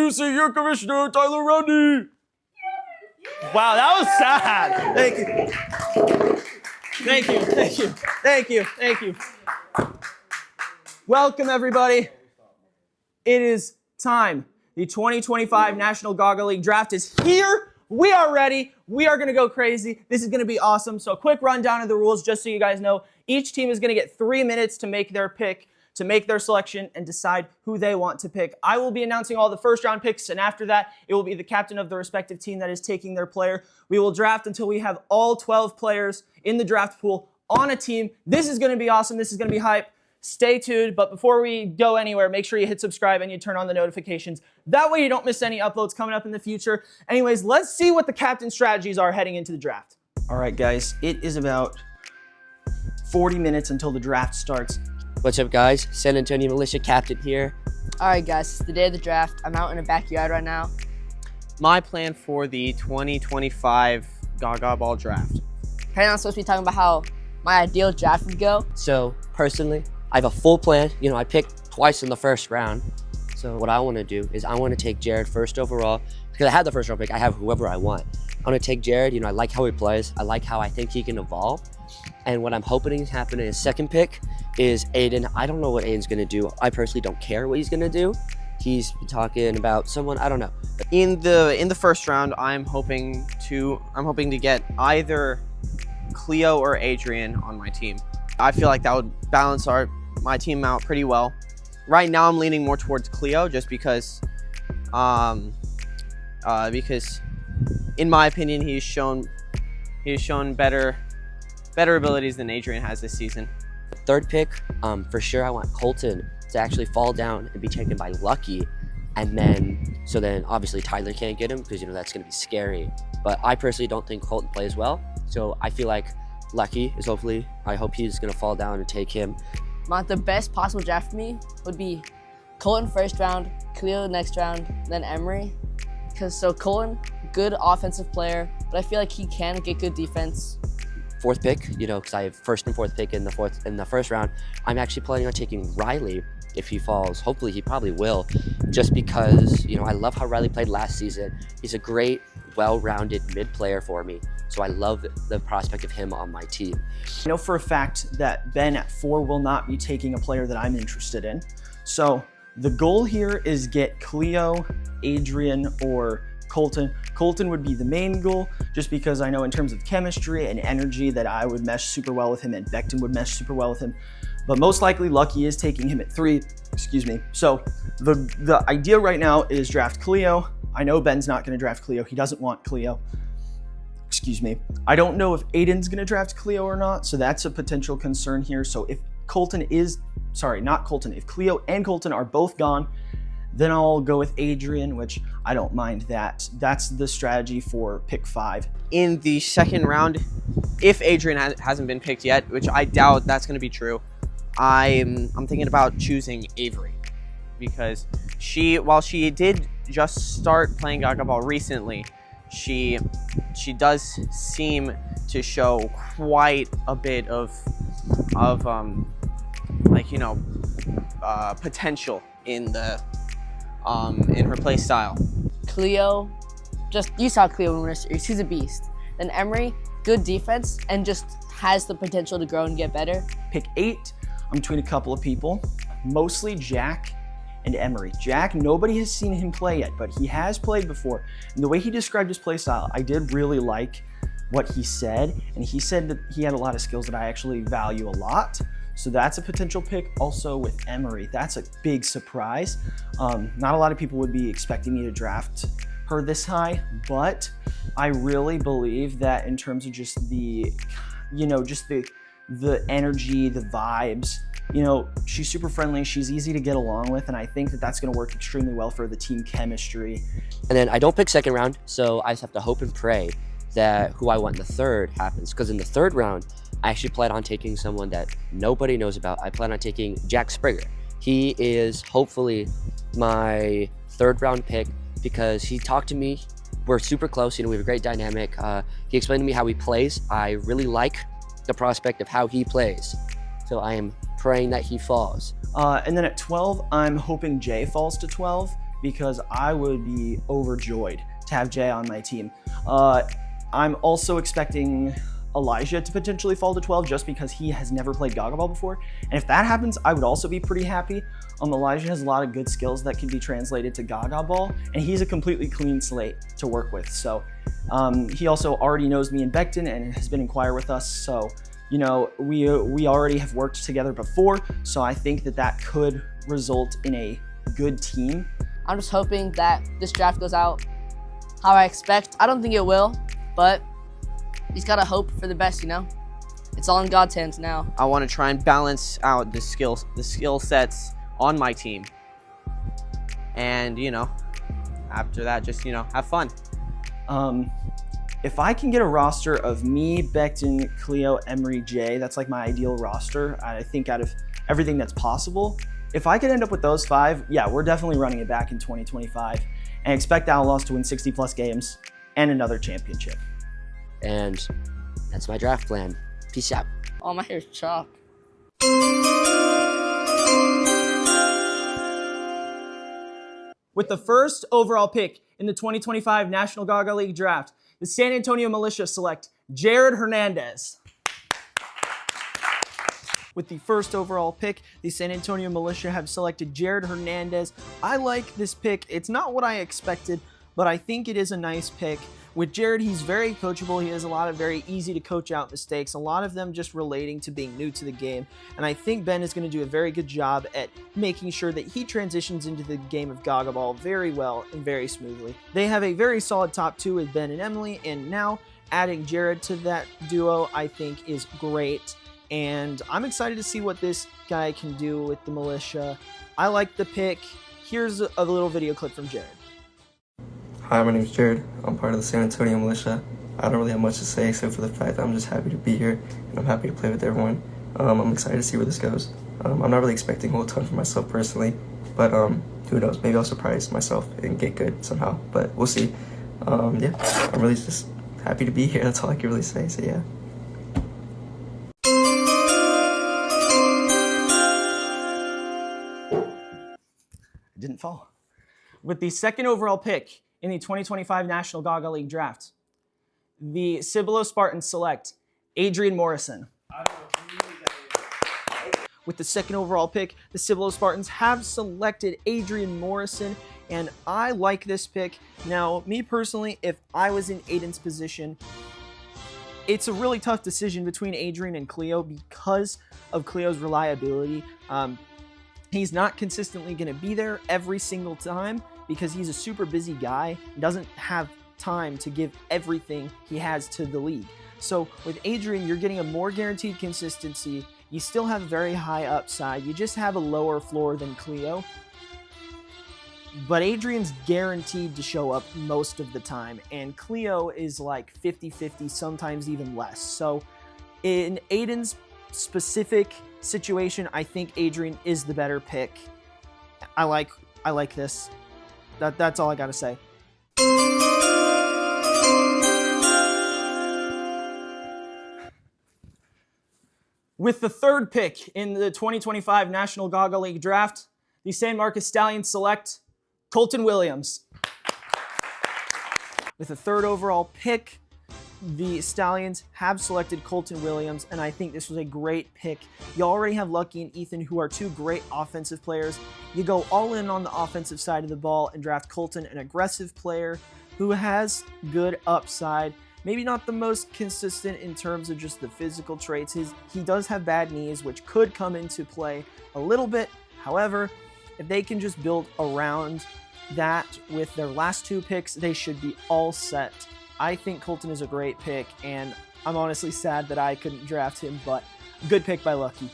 Introducing your commissioner, Tyler Roundy. Wow, that was sad. Thank you. Thank you, thank you, thank you, thank you. Welcome, everybody. It is time. The 2025 National Gaga League Draft is here. We are ready. We are going to go crazy. This is going to be awesome. So quick rundown of the rules, just so you guys know. Each team is going to get 3 minutes to make their pick, to make their selection, and decide who they want to pick. I will be announcing all the first-round picks, and after that, it will be the captain of the respective team that is taking their player. We will draft until we have all 12 players in the draft pool on a team. This is going to be awesome. This is going to be hype. Stay tuned, but before we go anywhere, make sure you hit subscribe and you turn on the notifications. That way you don't miss any uploads coming up in the future. Anyways, let's see what the captain strategies are heading into the draft. All right, guys, it is about 40 minutes until the draft starts. What's up, guys? San Antonio Militia captain here. All right, guys, it's the day of the draft. I'm out in the backyard right now. My plan for the 2025 Gaga Ball draft. Right now I'm supposed to be talking about how my ideal draft would go. So, personally, I have a full plan. You know, I picked twice in the first round. So what I want to do is I want to take Jared first overall. Because I had the first round pick, I have whoever I want. I want to take Jared. You know, I like how he plays. I like how I think he can evolve. And what I'm hoping is happening in his second pick is Aiden. I don't know what Aiden's going to do. I personally don't care what he's going to do. He's talking about someone, I don't know. In the first round, I'm hoping to get either Cleo or Adrian on my team. I feel like that would balance my team out pretty well. Right now, I'm leaning more towards Cleo just because in my opinion, he's shown better abilities than Adrian has this season. Third pick, for sure, I want Colton to actually fall down and be taken by Lucky. And then, obviously Tyler can't get him because, you know, that's going to be scary. But I personally don't think Colton plays well. So I feel like Lucky is I hope he's going to fall down and take him. The best possible draft for me would be Colton first round, Cleo next round, then Emery. So Colton, good offensive player, but I feel like he can get good defense. Fourth pick, you know, because I have first and fourth pick in the first round. I'm actually planning on taking Riley if he falls. Hopefully he probably will, just because, you know, I love how Riley played last season. He's a great, well-rounded mid player for me. So I love the prospect of him on my team. I know for a fact that Ben at 4 will not be taking a player that I'm interested in. So the goal here is get Cleo, Adrian, or Colton. Colton would be the main goal, just because I know in terms of chemistry and energy that I would mesh super well with him and Becton would mesh super well with him. But most likely Lucky is taking him at 3, So the idea right now is draft Cleo. I know Ben's not gonna draft Cleo. He doesn't want Cleo. I don't know if Aiden's gonna draft Cleo or not, so that's a potential concern here. So if if Cleo and Colton are both gone, then I'll go with Adrian, which I don't mind that. That's the strategy for pick 5. In the second round, if Adrian hasn't been picked yet, which I doubt that's going to be true, I'm thinking about choosing Avery, because while she did just start playing Gaga Ball recently, she does seem to show quite a bit of potential in her play style. Cleo, you saw Cleo in Winter Series. She's a beast. Then Emery, good defense and just has the potential to grow and get better. Pick 8, I'm between a couple of people, mostly Jack and Emery. Jack, nobody has seen him play yet, but he has played before. And the way he described his play style, I did really like what he said. And he said that he had a lot of skills that I actually value a lot. So that's a potential pick. Also with Emery, that's a big surprise. Not a lot of people would be expecting me to draft her this high, but I really believe that in terms of just the energy, the vibes, you know, she's super friendly, she's easy to get along with, and I think that that's gonna work extremely well for the team chemistry. And then I don't pick second round, so I just have to hope and pray that who I want in the third happens. Because in the third round, I actually plan on taking someone that nobody knows about. I plan on taking Jack Springer. He is hopefully my third round pick because he talked to me. We're super close, you know, we have a great dynamic. He explained to me how he plays. I really like the prospect of how he plays. So I am praying that he falls. And then at 12, I'm hoping Jay falls to 12 because I would be overjoyed to have Jay on my team. I'm also expecting Elijah to potentially fall to 12 just because he has never played Gaga Ball before. And if that happens, I would also be pretty happy. Elijah has a lot of good skills that can be translated to Gaga Ball, and he's a completely clean slate to work with. So he also already knows me and Becton and has been in choir with us. So, you know, we already have worked together before. So I think that could result in a good team. I'm just hoping that this draft goes out how I expect. I don't think it will, but he's got to hope for the best, you know? It's all in God's hands now. I want to try and balance out the skill sets on my team. And, you know, after that, just, you know, have fun. If I can get a roster of me, Becton, Cleo, Emery, Jay, that's like my ideal roster, I think, out of everything that's possible. If I could end up with those 5, yeah, we're definitely running it back in 2025 and expect Outlaws to win 60 plus games and another championship. And that's my draft plan. Peace out. Oh, my hair's chopped. With the first overall pick in the 2025 National Gaga League Draft, the San Antonio Militia select Jared Hernandez. With the first overall pick, the San Antonio Militia have selected Jared Hernandez. I like this pick. It's not what I expected, but I think it is a nice pick. With Jared, he's very coachable. He has a lot of very easy to coach out mistakes, a lot of them just relating to being new to the game. And I think Ben is going to do a very good job at making sure that he transitions into the game of Gaga Ball very well and very smoothly. They have a very solid top 2 with Ben and Emily, and now adding Jared to that duo I think is great. And I'm excited to see what this guy can do with the Militia. I like the pick. Here's a little video clip from Jared. Hi, my name is Jared. I'm part of the San Antonio Militia. I don't really have much to say except for the fact that I'm just happy to be here and I'm happy to play with everyone. I'm excited to see where this goes. I'm not really expecting a whole ton for myself personally, but who knows, maybe I'll surprise myself and get good somehow, but we'll see. Yeah, I'm really just happy to be here. That's all I can really say, so yeah. It didn't fall. With the second overall pick in the 2025 National Gaga League Draft, the Cibolo Spartans select Adrian Morrison. With the second overall pick, the Cibolo Spartans have selected Adrian Morrison, and I like this pick. Now, me personally, if I was in Aiden's position, it's a really tough decision between Adrian and Cleo because of Cleo's reliability. He's not consistently going to be there every single time because he's a super busy guy and doesn't have time to give everything he has to the league. So with Adrian, you're getting a more guaranteed consistency. You still have a very high upside. You just have a lower floor than Cleo. But Adrian's guaranteed to show up most of the time, and Cleo is like 50-50, sometimes even less. So in Aiden's specific situation, I think Adrian is the better pick. I like this. That's all I gotta say. With the third pick in the 2025 National Gaga League Draft, the San Marcos Stallions select Colton Williams. With the third overall pick, the Stallions have selected Colton Williams, and I think this was a great pick. You already have Lucky and Ethan, who are two great offensive players. You go all in on the offensive side of the ball and draft Colton, an aggressive player who has good upside. Maybe not the most consistent in terms of just the physical traits. He does have bad knees, which could come into play a little bit. However, if they can just build around that with their last two picks, they should be all set. I think Colton is a great pick, and I'm honestly sad that I couldn't draft him, but good pick by Lucky.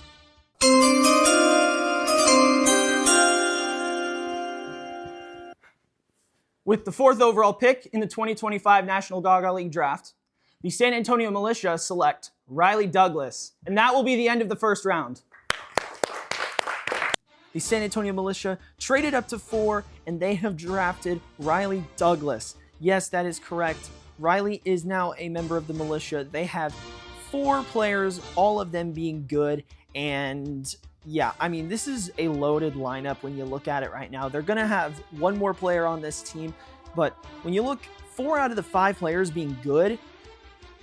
With the fourth overall pick in the 2025 National Gaga League Draft, the San Antonio Militia select Riley Douglas, and that will be the end of the first round. The San Antonio Militia traded up to 4, and they have drafted Riley Douglas. Yes, that is correct. Riley is now a member of the Militia. They have 4 players, all of them being good, and yeah, I mean, this is a loaded lineup when you look at it right now. They're going to have one more player on this team, but when you look 4 out of the 5 players being good,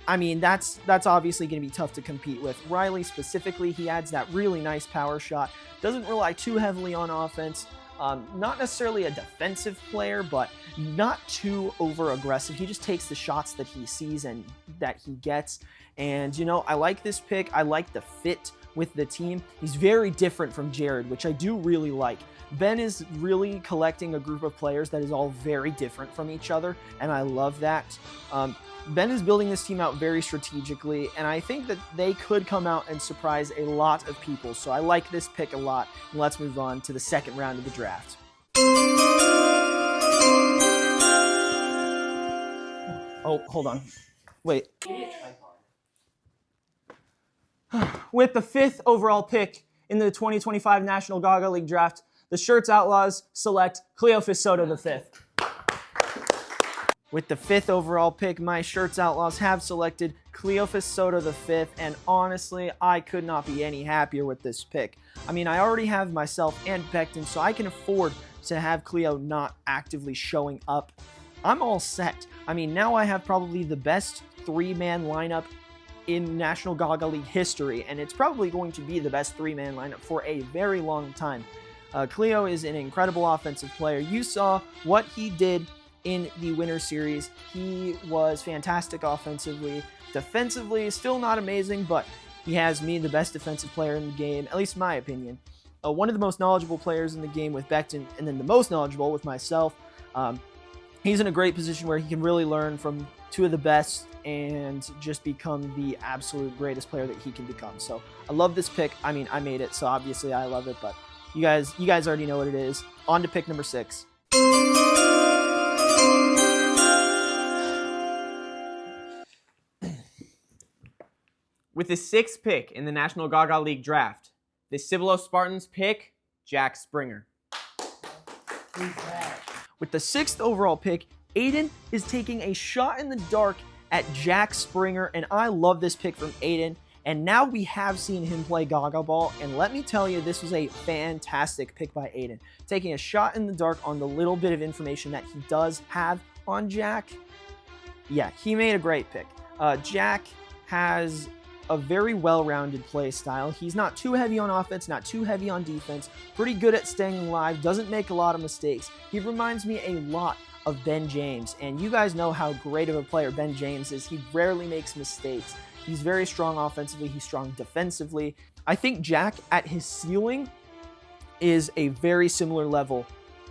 I mean, that's obviously going to be tough to compete with. Riley specifically, he adds that really nice power shot, doesn't rely too heavily on offense. Not necessarily a defensive player, but not too over-aggressive. He just takes the shots that he sees and that he gets. And, you know, I like this pick. I like the fit with the team. He's very different from Jared, which I do really like. Ben is really collecting a group of players that is all very different from each other, and I love that. Ben is building this team out very strategically, and I think that they could come out and surprise a lot of people. So I like this pick a lot, and let's move on to the second round of the draft. Oh, hold on. Wait. With the 5th overall pick in the 2025 National Gaga League Draft, the Shirts Outlaws select Cleophas Soto V. With the 5th overall pick, my Shirts Outlaws have selected Cleophas Soto V, and honestly, I could not be any happier with this pick. I mean, I already have myself and Becton, so I can afford to have Cleo not actively showing up. I'm all set. I mean, now I have probably the best 3-man lineup in National Gaga League history, and it's probably going to be the best 3-man lineup for a very long time. Cleo is an incredible offensive player. You saw what he did in the Winter Series. He was fantastic offensively. Defensively, still not amazing, but he has me the best defensive player in the game, at least in my opinion. One of the most knowledgeable players in the game with Becton, and then the most knowledgeable with myself. He's in a great position where he can really learn from 2 of the best and just become the absolute greatest player that he can become. So I love this pick. I mean, I made it, so obviously I love it, but you guys already know what it is. On to pick number 6. With the 6th pick in the National Gaga League Draft, the Cibolo Spartans pick Jack Springer. With the 6th overall pick, Aiden is taking a shot in the dark at Jack Springer, and I love this pick from Aiden. And now we have seen him play Gaga Ball, and let me tell you, this was a fantastic pick by Aiden. Taking a shot in the dark on the little bit of information that he does have on Jack. Yeah, he made a great pick. Jack has a very well-rounded play style. He's not too heavy on offense, not too heavy on defense, pretty good at staying alive, doesn't make a lot of mistakes. He reminds me a lot of Ben James, and you guys know how great of a player Ben James is. He rarely makes mistakes. He's very strong offensively, he's strong defensively. I think Jack, at his ceiling, is a very similar level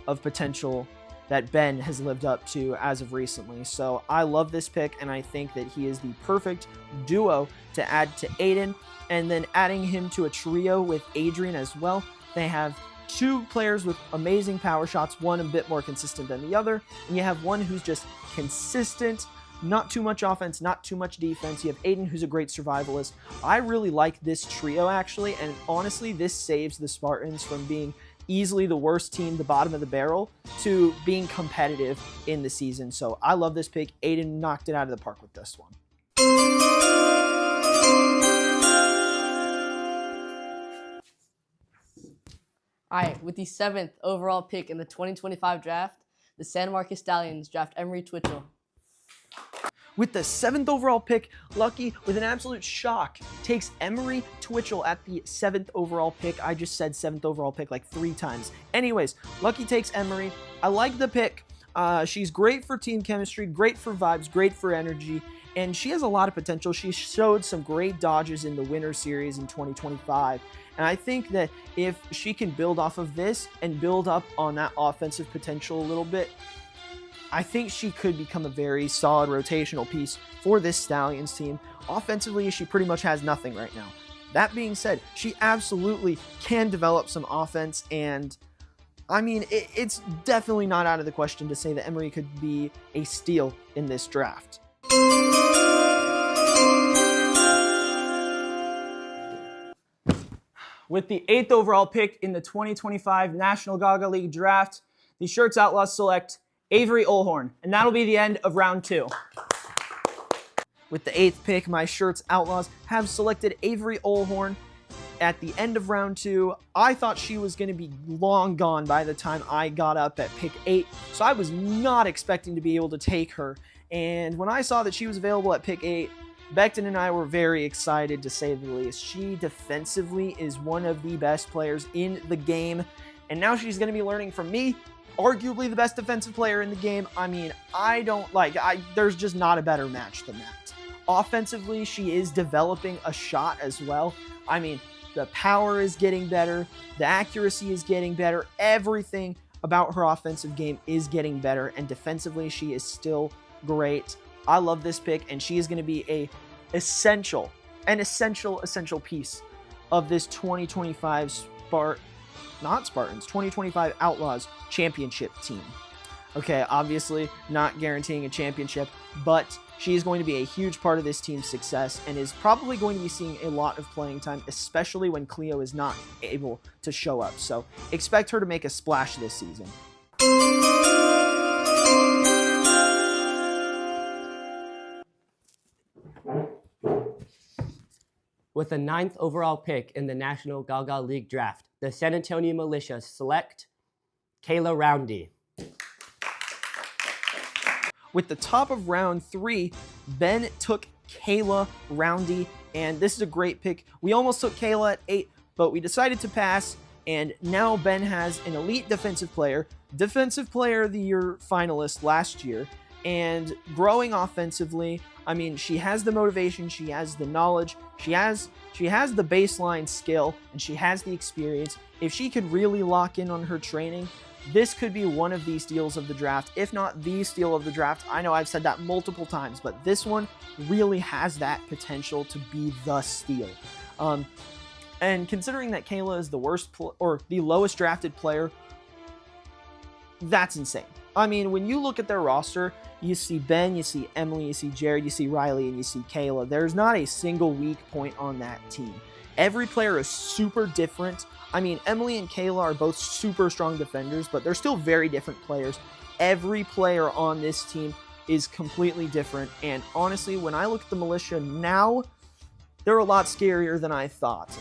of potential that Ben has lived up to as of recently. So I love this pick, and I think that he is the perfect duo to add to Aiden, and then adding him to a trio with Adrian as well. They have 2 players with amazing power shots, one a bit more consistent than the other, and you have one who's just consistent, not too much offense, not too much defense. You have Aiden, who's a great survivalist. I really like this trio, actually, and honestly, this saves the Spartans from being easily the worst team, the bottom of the barrel, to being competitive in the season. So I love this pick. Aiden knocked it out of the park with this one. All right, with the 7th overall pick in the 2025 draft, the San Marcos Stallions draft Emery Twitchell. With the 7th overall pick, Lucky, with an absolute shock, takes Emery Twitchell at the 7th overall pick. I just said 7th overall pick like 3 times. Anyways, Lucky takes Emery. I like the pick. She's great for team chemistry, great for vibes, great for energy, and she has a lot of potential. She showed some great dodges in the Winter Series in 2025. And I think that if she can build off of this and build up on that offensive potential a little bit, I think she could become a very solid rotational piece for this Stallions team. Offensively, she pretty much has nothing right now. That being said, she absolutely can develop some offense, and I mean, it's definitely not out of the question to say that Emery could be a steal in this draft. With the 8th overall pick in the 2025 National Gaga League Draft, the Shirts Outlaws select Avery Olhorn, and that'll be the end of round 2. With the 8th pick, my Shirts Outlaws have selected Avery Olhorn, at the end of round 2. I thought she was going to be long gone by the time I got up at pick 8, so I was not expecting to be able to take her. And when I saw that she was available at pick 8, Becton and I were very excited, to say the least. She defensively is one of the best players in the game, and now she's going to be learning from me, arguably the best defensive player in the game. I mean, there's just not a better match than that. Offensively, she is developing a shot as well. I mean, the power is getting better, the accuracy is getting better, everything about her offensive game is getting better, and defensively, she is still great. I love this pick, and she is going to be an essential piece of this 2025 2025 Outlaws championship team. Okay, obviously not guaranteeing a championship, but she is going to be a huge part of this team's success and is probably going to be seeing a lot of playing time, especially when Cleo is not able to show up. So expect her to make a splash this season. With the 9th overall pick in the National Gaga League Draft, the San Antonio Militia select Tyler Roundy. With the top of round 3, Ben took Tyler Roundy, and this is a great pick. We almost took Kayla at 8, but we decided to pass, and now Ben has an elite defensive player of the year finalist last year, and growing offensively. I mean, she has the motivation, she has the knowledge, she has the baseline skill, and she has the experience. If she could really lock in on her training, this could be one of the steals of the draft, if not the steal of the draft. I know I've said that multiple times, but this one really has that potential to be the steal. And considering that Kayla is the lowest drafted player, that's insane. I mean, when you look at their roster, you see Ben, you see Emily, you see Jared, you see Riley, and you see Kayla. There's not a single weak point on that team. Every player is super different. I mean, Emily and Kayla are both super strong defenders, but they're still very different players. Every player on this team is completely different. And honestly, when I look at the Militia now, they're a lot scarier than I thought.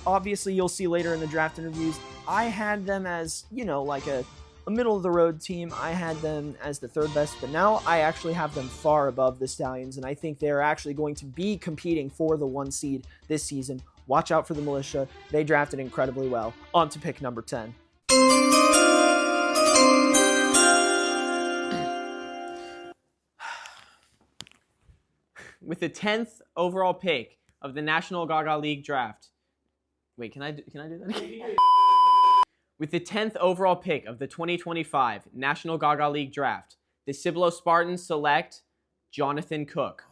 Obviously, you'll see later in the draft interviews, I had them as, like a middle-of-the-road team. I had them as the 3rd best, but now I actually have them far above the Stallions, and I think they're actually going to be competing for the 1 seed this season. Watch out for the Militia. They drafted incredibly well. On to pick number 10. With the 10th overall pick of the National Gaga League Draft. Wait, can I do that again? With the 10th overall pick of the 2025 National Gaga League Draft, the Cibolo Spartans select Jonathan Cook.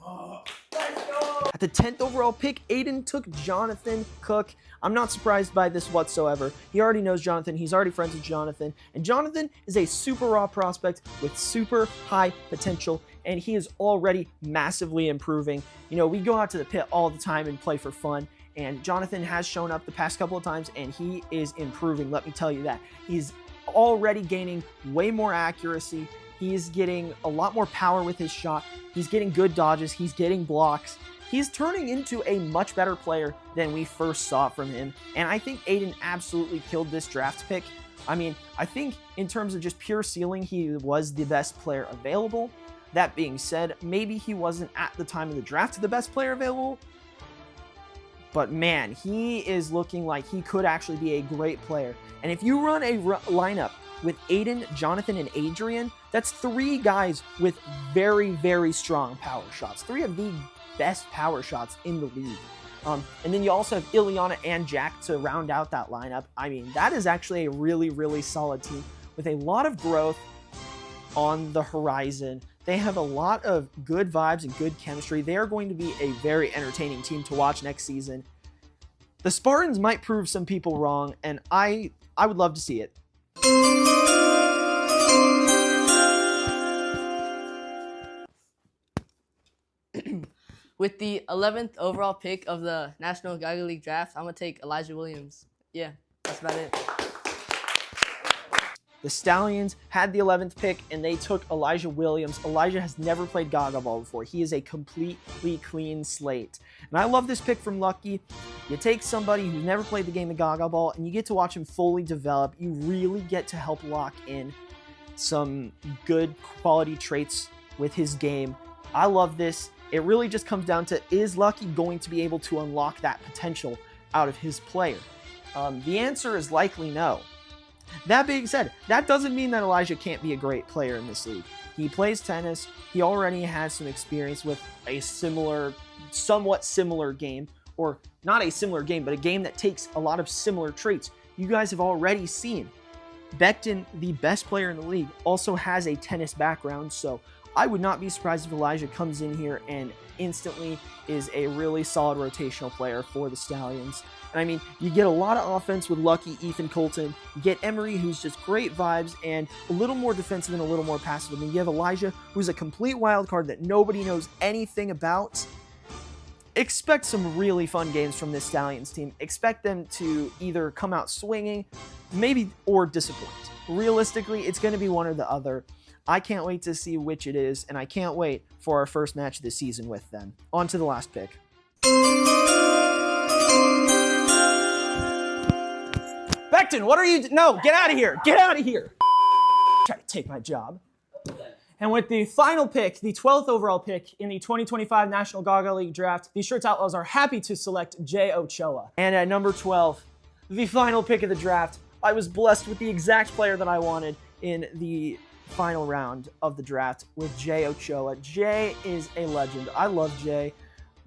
At the 10th overall pick, Aiden took Jonathan Cook. I'm not surprised by this whatsoever. He already knows Jonathan. He's already friends with Jonathan. And Jonathan is a super raw prospect with super high potential, and he is already massively improving. We go out to the pit all the time and play for fun, and Jonathan has shown up the past couple of times, and he is improving, let me tell you that. He's already gaining way more accuracy. He's getting a lot more power with his shot. He's getting good dodges. He's getting blocks. He's turning into a much better player than we first saw from him, and I think Aiden absolutely killed this draft pick. I mean, I think in terms of just pure ceiling, he was the best player available. That being said, maybe he wasn't at the time of the draft the best player available, but man, he is looking like he could actually be a great player. And if you run a lineup with Aiden, Jonathan, and Adrian, that's 3 guys with very, very strong power shots. 3 of the best power shots in the league. And then you also have Ileana and Jack to round out that lineup. I mean, that is actually a really, really solid team with a lot of growth on the horizon. They have a lot of good vibes and good chemistry. They are going to be a very entertaining team to watch next season. The Spartans might prove some people wrong, and I would love to see it. With the 11th overall pick of the National Gaga League Draft, I'm going to take Elijah Williams. Yeah, that's about it. The Stallions had the 11th pick, and they took Elijah Williams. Elijah has never played Gaga Ball before. He is a completely clean slate. And I love this pick from Lucky. You take somebody who's never played the game of Gaga Ball, and you get to watch him fully develop. You really get to help lock in some good quality traits with his game. I love this. It really just comes down to, is Lucky going to be able to unlock that potential out of his player? The answer is likely no. That being said, that doesn't mean that Elijah can't be a great player in this league. He plays tennis. He already has some experience with a somewhat similar game, or not a similar game, but a game that takes a lot of similar traits. You guys have already seen Becton, the best player in the league, also has a tennis background, so I would not be surprised if Elijah comes in here and instantly is a really solid rotational player for the Stallions. And I mean, you get a lot of offense with Lucky, Ethan Colton. You get Emery, who's just great vibes and a little more defensive and a little more passive. I mean, you have Elijah, who's a complete wild card that nobody knows anything about. Expect some really fun games from this Stallions team. Expect them to either come out swinging, maybe, or disappoint. Realistically, it's going to be one or the other. I can't wait to see which it is, and I can't wait for our first match of the season with them. On to the last pick. Becton, what are you... No, get out of here. Get out of here. Try to take my job. And with the final pick, the 12th overall pick in the 2025 National Gaga League Draft, the Shirts Outlaws are happy to select Jay Ochoa. And at number 12, the final pick of the draft, I was blessed with the exact player that I wanted in the final round of the draft with Jay Ochoa. Jay is a legend. I love Jay.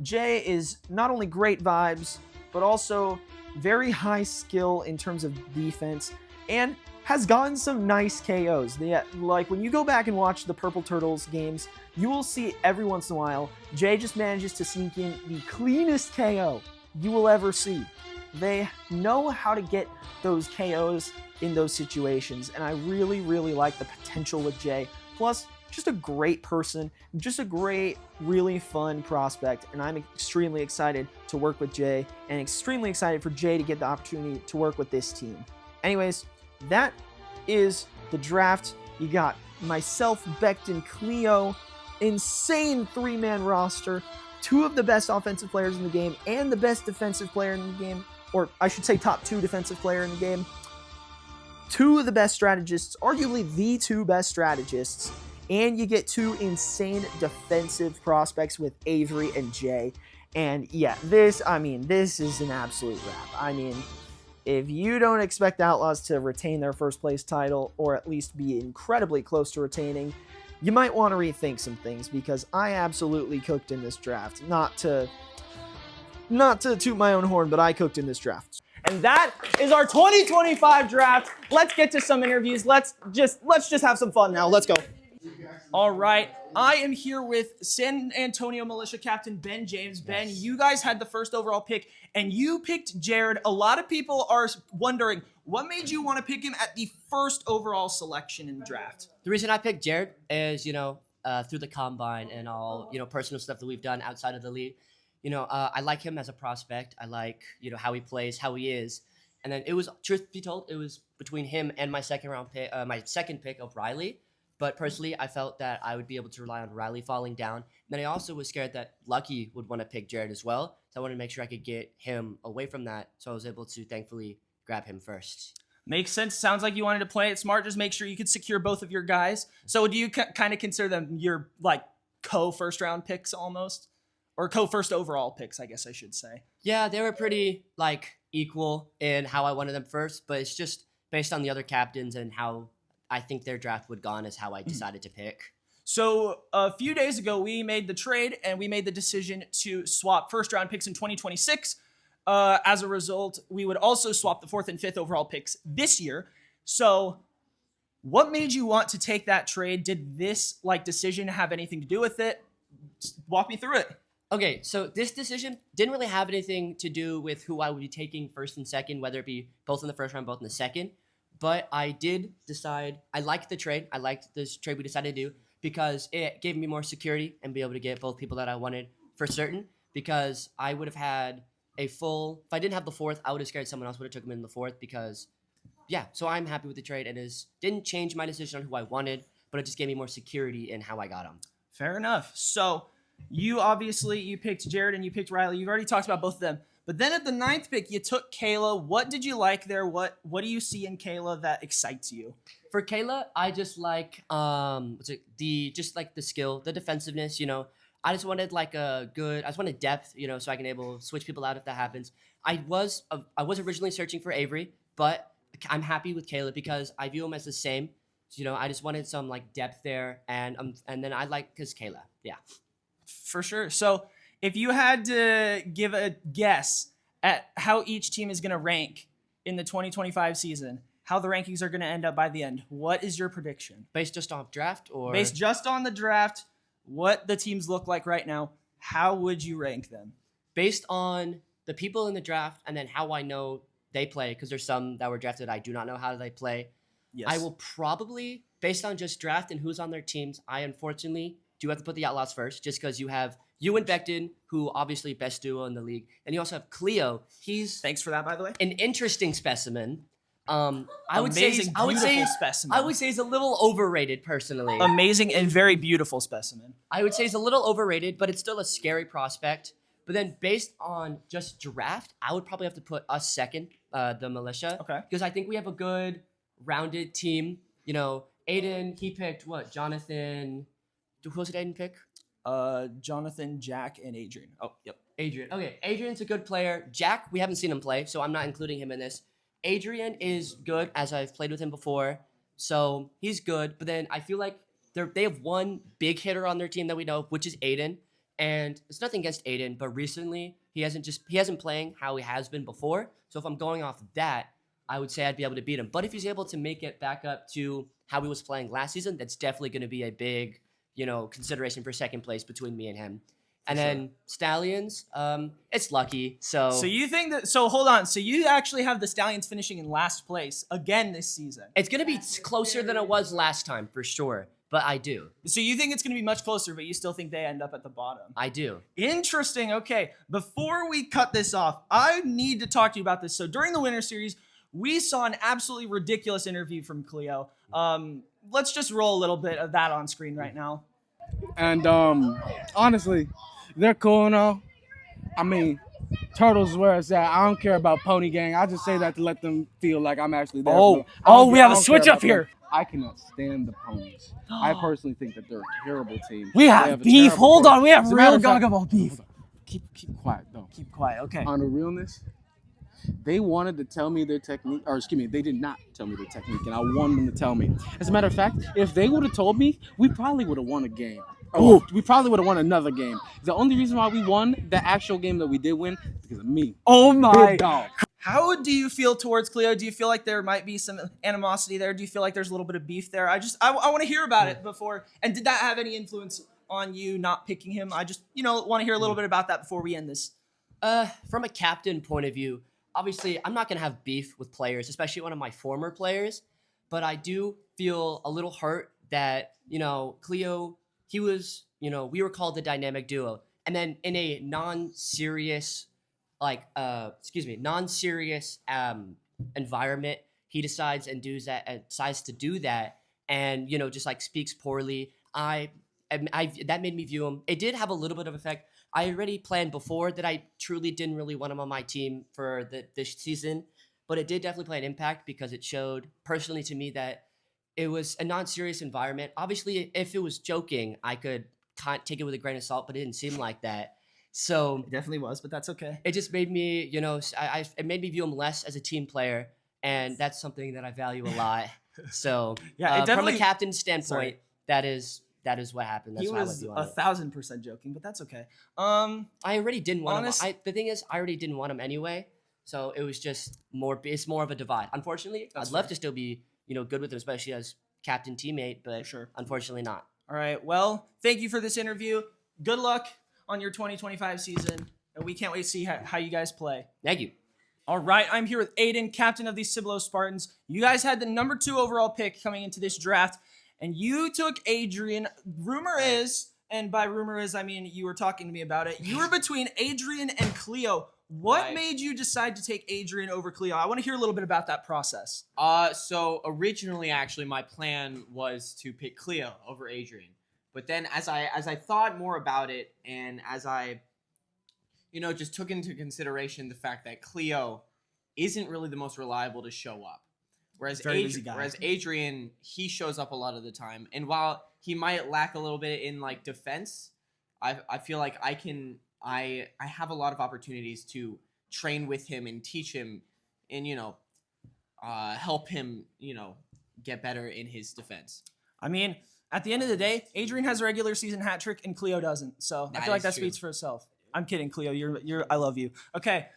Jay is not only great vibes, but also very high skill in terms of defense and has gotten some nice KOs. Like when you go back and watch the Purple Turtles games, you will see every once in a while, Jay just manages to sneak in the cleanest KO you will ever see. They know how to get those KOs in those situations, and I really, really like the potential with Jay. Plus, just a great person, just a great, really fun prospect, and I'm extremely excited to work with Jay, and extremely excited for Jay to get the opportunity to work with this team. Anyways, that is the draft. You got myself, Becton, Cleo, insane three-man roster, two of the best offensive players in the game, and the best defensive player in the game, or I should say top two defensive player in the game. Two of the best strategists, arguably the two best strategists, and you get two insane defensive prospects with Avery and Jay. And yeah, this is an absolute wrap. I mean, if you don't expect Outlaws to retain their first place title, or at least be incredibly close to retaining, you might want to rethink some things, because I absolutely cooked in this draft. Not to toot my own horn, but I cooked in this draft. And that is our 2025 draft. Let's get to some interviews. Let's just have some fun now. Let's go. All right. I am here with San Antonio Militia Captain Ben James. Ben, you guys had the first overall pick, and you picked Jared. A lot of people are wondering, what made you want to pick him at the first overall selection in the draft? The reason I picked Jared is, through the combine and all, personal stuff that we've done outside of the league. I like him as a prospect. I like, how he plays, how he is. And then it was, truth be told, it was between him and my second pick of Riley. But personally, I felt that I would be able to rely on Riley falling down. And then I also was scared that Lucky would want to pick Jared as well. So I wanted to make sure I could get him away from that. So I was able to thankfully grab him first. Makes sense. Sounds like you wanted to play it smart. Just make sure you could secure both of your guys. So do you kind of consider them your co-first round picks almost? Or co-first overall picks, I guess I should say. Yeah, they were pretty equal in how I wanted them first, but it's just based on the other captains and how I think their draft would gone is how I decided to pick. So a few days ago, we made the trade and we made the decision to swap first round picks in 2026. As a result, we would also swap the 4th and 5th overall picks this year. So what made you want to take that trade? Did this decision have anything to do with it? Just walk me through it. Okay, so this decision didn't really have anything to do with who I would be taking first and second, whether it be both in the first round, both in the second. But I did decide, I liked the trade. I liked this trade we decided to do because it gave me more security and be able to get both people that I wanted for certain, because I would have had a full, if I didn't have the 4th, I would have scared someone else would have took him in the 4th, because yeah, so I'm happy with the trade. It didn't change my decision on who I wanted, but it just gave me more security in how I got him. Fair enough. So you picked Jared and you picked Riley. You've already talked about both of them. But then at the 9th pick, you took Kayla. What did you like there? What do you see in Kayla that excites you? For Kayla, I just like the skill, the defensiveness, I just wanted depth, so I can able to switch people out if that happens. I was originally searching for Avery, but I'm happy with Kayla because I view him as the same. I just wanted some like depth there, and then I like because Kayla, yeah, for sure. So if you had to give a guess at how each team is going to rank in the 2025 season, how the rankings are going to end up by the end, what is your prediction? Based just on draft or based just on the draft, what the teams look like right now? How would you rank them? Based on the people in the draft, and then how I know they play, because there's some that were drafted I do not know how they play. Yes. I will probably, based on just draft and who's on their teams, I unfortunately do have to put the Outlaws first, just because you have you and Becton, who obviously best duo in the league, and you also have Cleo. Thanks for that, by the way. An interesting specimen. I would beautiful specimen. I would say he's a little overrated, personally. Amazing and very beautiful specimen. I would say he's a little overrated, but it's still a scary prospect. But then based on just draft, I would probably have to put us second, the Militia. Okay. Because I think we have a good, rounded team. Aiden, he picked what? Jonathan. Who else did Aiden pick? Jonathan, Jack, and Adrian. Oh, yep. Adrian. Okay, Adrian's a good player. Jack, we haven't seen him play, so I'm not including him in this. Adrian is good, as I've played with him before, so he's good. But then I feel like they have one big hitter on their team that we know, which is Aiden. And it's nothing against Aiden, but recently he hasn't playing how he has been before. So if I'm going off that, I would say I'd be able to beat him. But if he's able to make it back up to how he was playing last season, that's definitely going to be a big, consideration for second place between me and him. And then Stallions, it's lucky. So you think that? So hold on. So you actually have the Stallions finishing in last place again this season. It's going to be closer than it was last time for sure. But I do. So you think it's going to be much closer, but you still think they end up at the bottom? I do. Interesting. Okay. Before we cut this off, I need to talk to you about this. So during the Winter Series, we saw an absolutely ridiculous interview from Cleo. Let's just roll a little bit of that on screen right now. And honestly, they're cool and all. I mean, Turtles is where it's at. I don't care about Pony Gang. I just say that to let them feel like I'm actually there. We have a switch up here. I cannot stand the Ponies. I personally think that they're a terrible team. We have beef. Hold on. We have real Gaga Ball beef. Keep quiet, though. Keep quiet. Okay. On the realness, they wanted to tell me their technique, or excuse me, they did not tell me their technique, and I wanted them to tell me. As a matter of fact, if they would have told me, we probably would have won a game. We probably would have won another game. The only reason why we won the actual game that we did win is because of me. Oh my. Big dog. How do you feel towards Cleo? Do you feel like there might be some animosity there? Do you feel like there's a little bit of beef there? I want to hear about it before. And did that have any influence on you not picking him? I just, want to hear a little bit about that before we end this. From a captain point of view, obviously I'm not going to have beef with players, especially one of my former players. But I do feel a little hurt that, Cleo, he was, we were called the dynamic duo. And then in a non-serious environment, he decides to do that, and just like speaks poorly. That made me view him. It did have a little bit of effect. I already planned before that I truly didn't really want him on my team for this season, but it did definitely play an impact because it showed personally to me that it was a non-serious environment. Obviously, if it was joking, I could take it with a grain of salt, but it didn't seem like that. So it definitely was, but that's okay. It just made me, it made me view him less as a team player, and that's something that I value a lot. So yeah, it definitely, from a captain's standpoint, that is what happened. That's he was 1,000% joking, but that's okay. I already didn't want him. The thing is, I already didn't want him anyway, so it was just it's more of a divide. Unfortunately, I'd love to still be good with him, especially as captain teammate, but sure, unfortunately not. All right. Well, thank you for this interview. Good luck on your 2025 season, and we can't wait to see how you guys play. Thank you. All right, I'm here with Aiden, captain of the Cibolo Spartans. You guys had the number 2 overall pick coming into this draft, and you took Adrian. Rumor is, and by rumor is I mean you were talking to me about it. You were between Adrian and Cleo. What Right. made you decide to take Adrian over Cleo? I want to hear a little bit about that process. So originally, actually, my plan was to pick Cleo over Adrian. But then, as I thought more about it, and as I, just took into consideration the fact that Cleo isn't really the most reliable to show up, whereas Very busy guy. Adrian, he shows up a lot of the time, and while he might lack a little bit in like defense, I feel like I have a lot of opportunities to train with him and teach him, and help him get better in his defense. I mean, at the end of the day, Adrian has a regular season hat trick and Cleo doesn't. So I That feel like is that true. speaks for itself. I'm kidding, Cleo. You're I love you. Okay.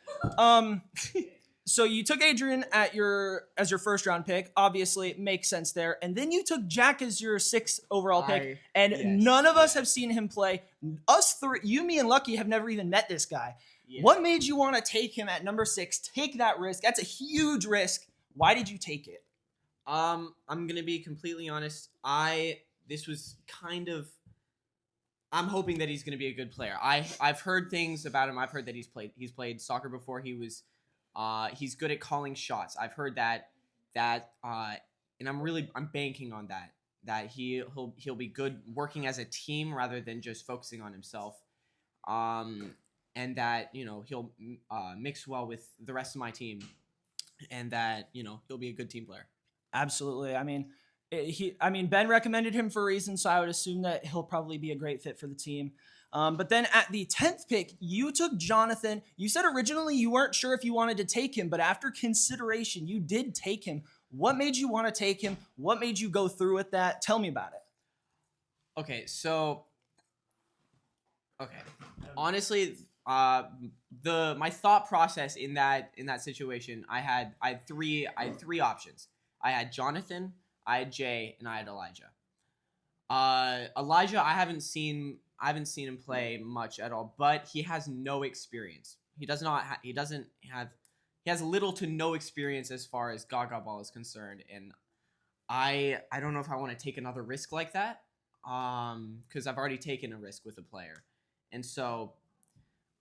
So you took Adrian as your first round pick. Obviously, it makes sense there. And then you took Jack as your 6th overall pick. And yes, none of us have seen him play. Us three, you, me, and Lucky have never even met this guy. Yeah. What made you want to take him at number 6? Take that risk. That's a huge risk. Why did you take it? I'm gonna be completely honest. This was kind of. I'm hoping that he's gonna be a good player. I've heard things about him. I've heard that he's played soccer before. He's good at calling shots. I've heard that, and I'm banking on that he'll be good working as a team rather than just focusing on himself. And that he'll mix well with the rest of my team, and that he'll be a good team player. Absolutely. I mean, Ben recommended him for a reason, so I would assume that he'll probably be a great fit for the team. But then at the 10th pick, you took Jonathan. You said originally you weren't sure if you wanted to take him, but after consideration, you did take him. What made you want to take him? What made you go through with that? Tell me about it. Okay, honestly, my thought process in that situation, I had three options. I had Jonathan, I had Jay, and I had Elijah. Elijah, I haven't seen him play much at all, but he has no experience. He has little to no experience as far as Gaga Ball is concerned, and I don't know if I want to take another risk like that, because I've already taken a risk with a player, and so,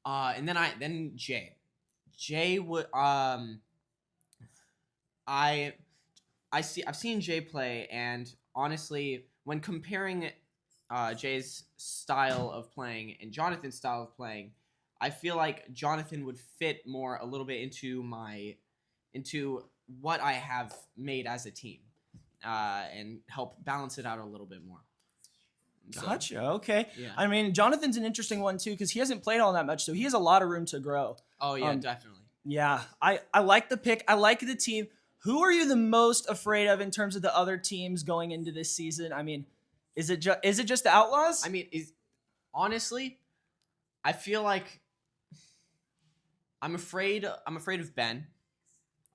and then Jay would I've seen Jay play, and honestly, when comparing Jay's style of playing and Jonathan's style of playing, I feel like Jonathan would fit more a little bit into what I have made as a team, and help balance it out a little bit more. So, Gotcha. Okay. Yeah. I mean, Jonathan's an interesting one too because he hasn't played all that much, so he has a lot of room to grow. Oh yeah, definitely. Yeah, I like the pick. I like the team. Who are you the most afraid of in terms of the other teams going into this season? I mean, is it just the Outlaws? I mean, honestly, I feel like I'm afraid of Ben.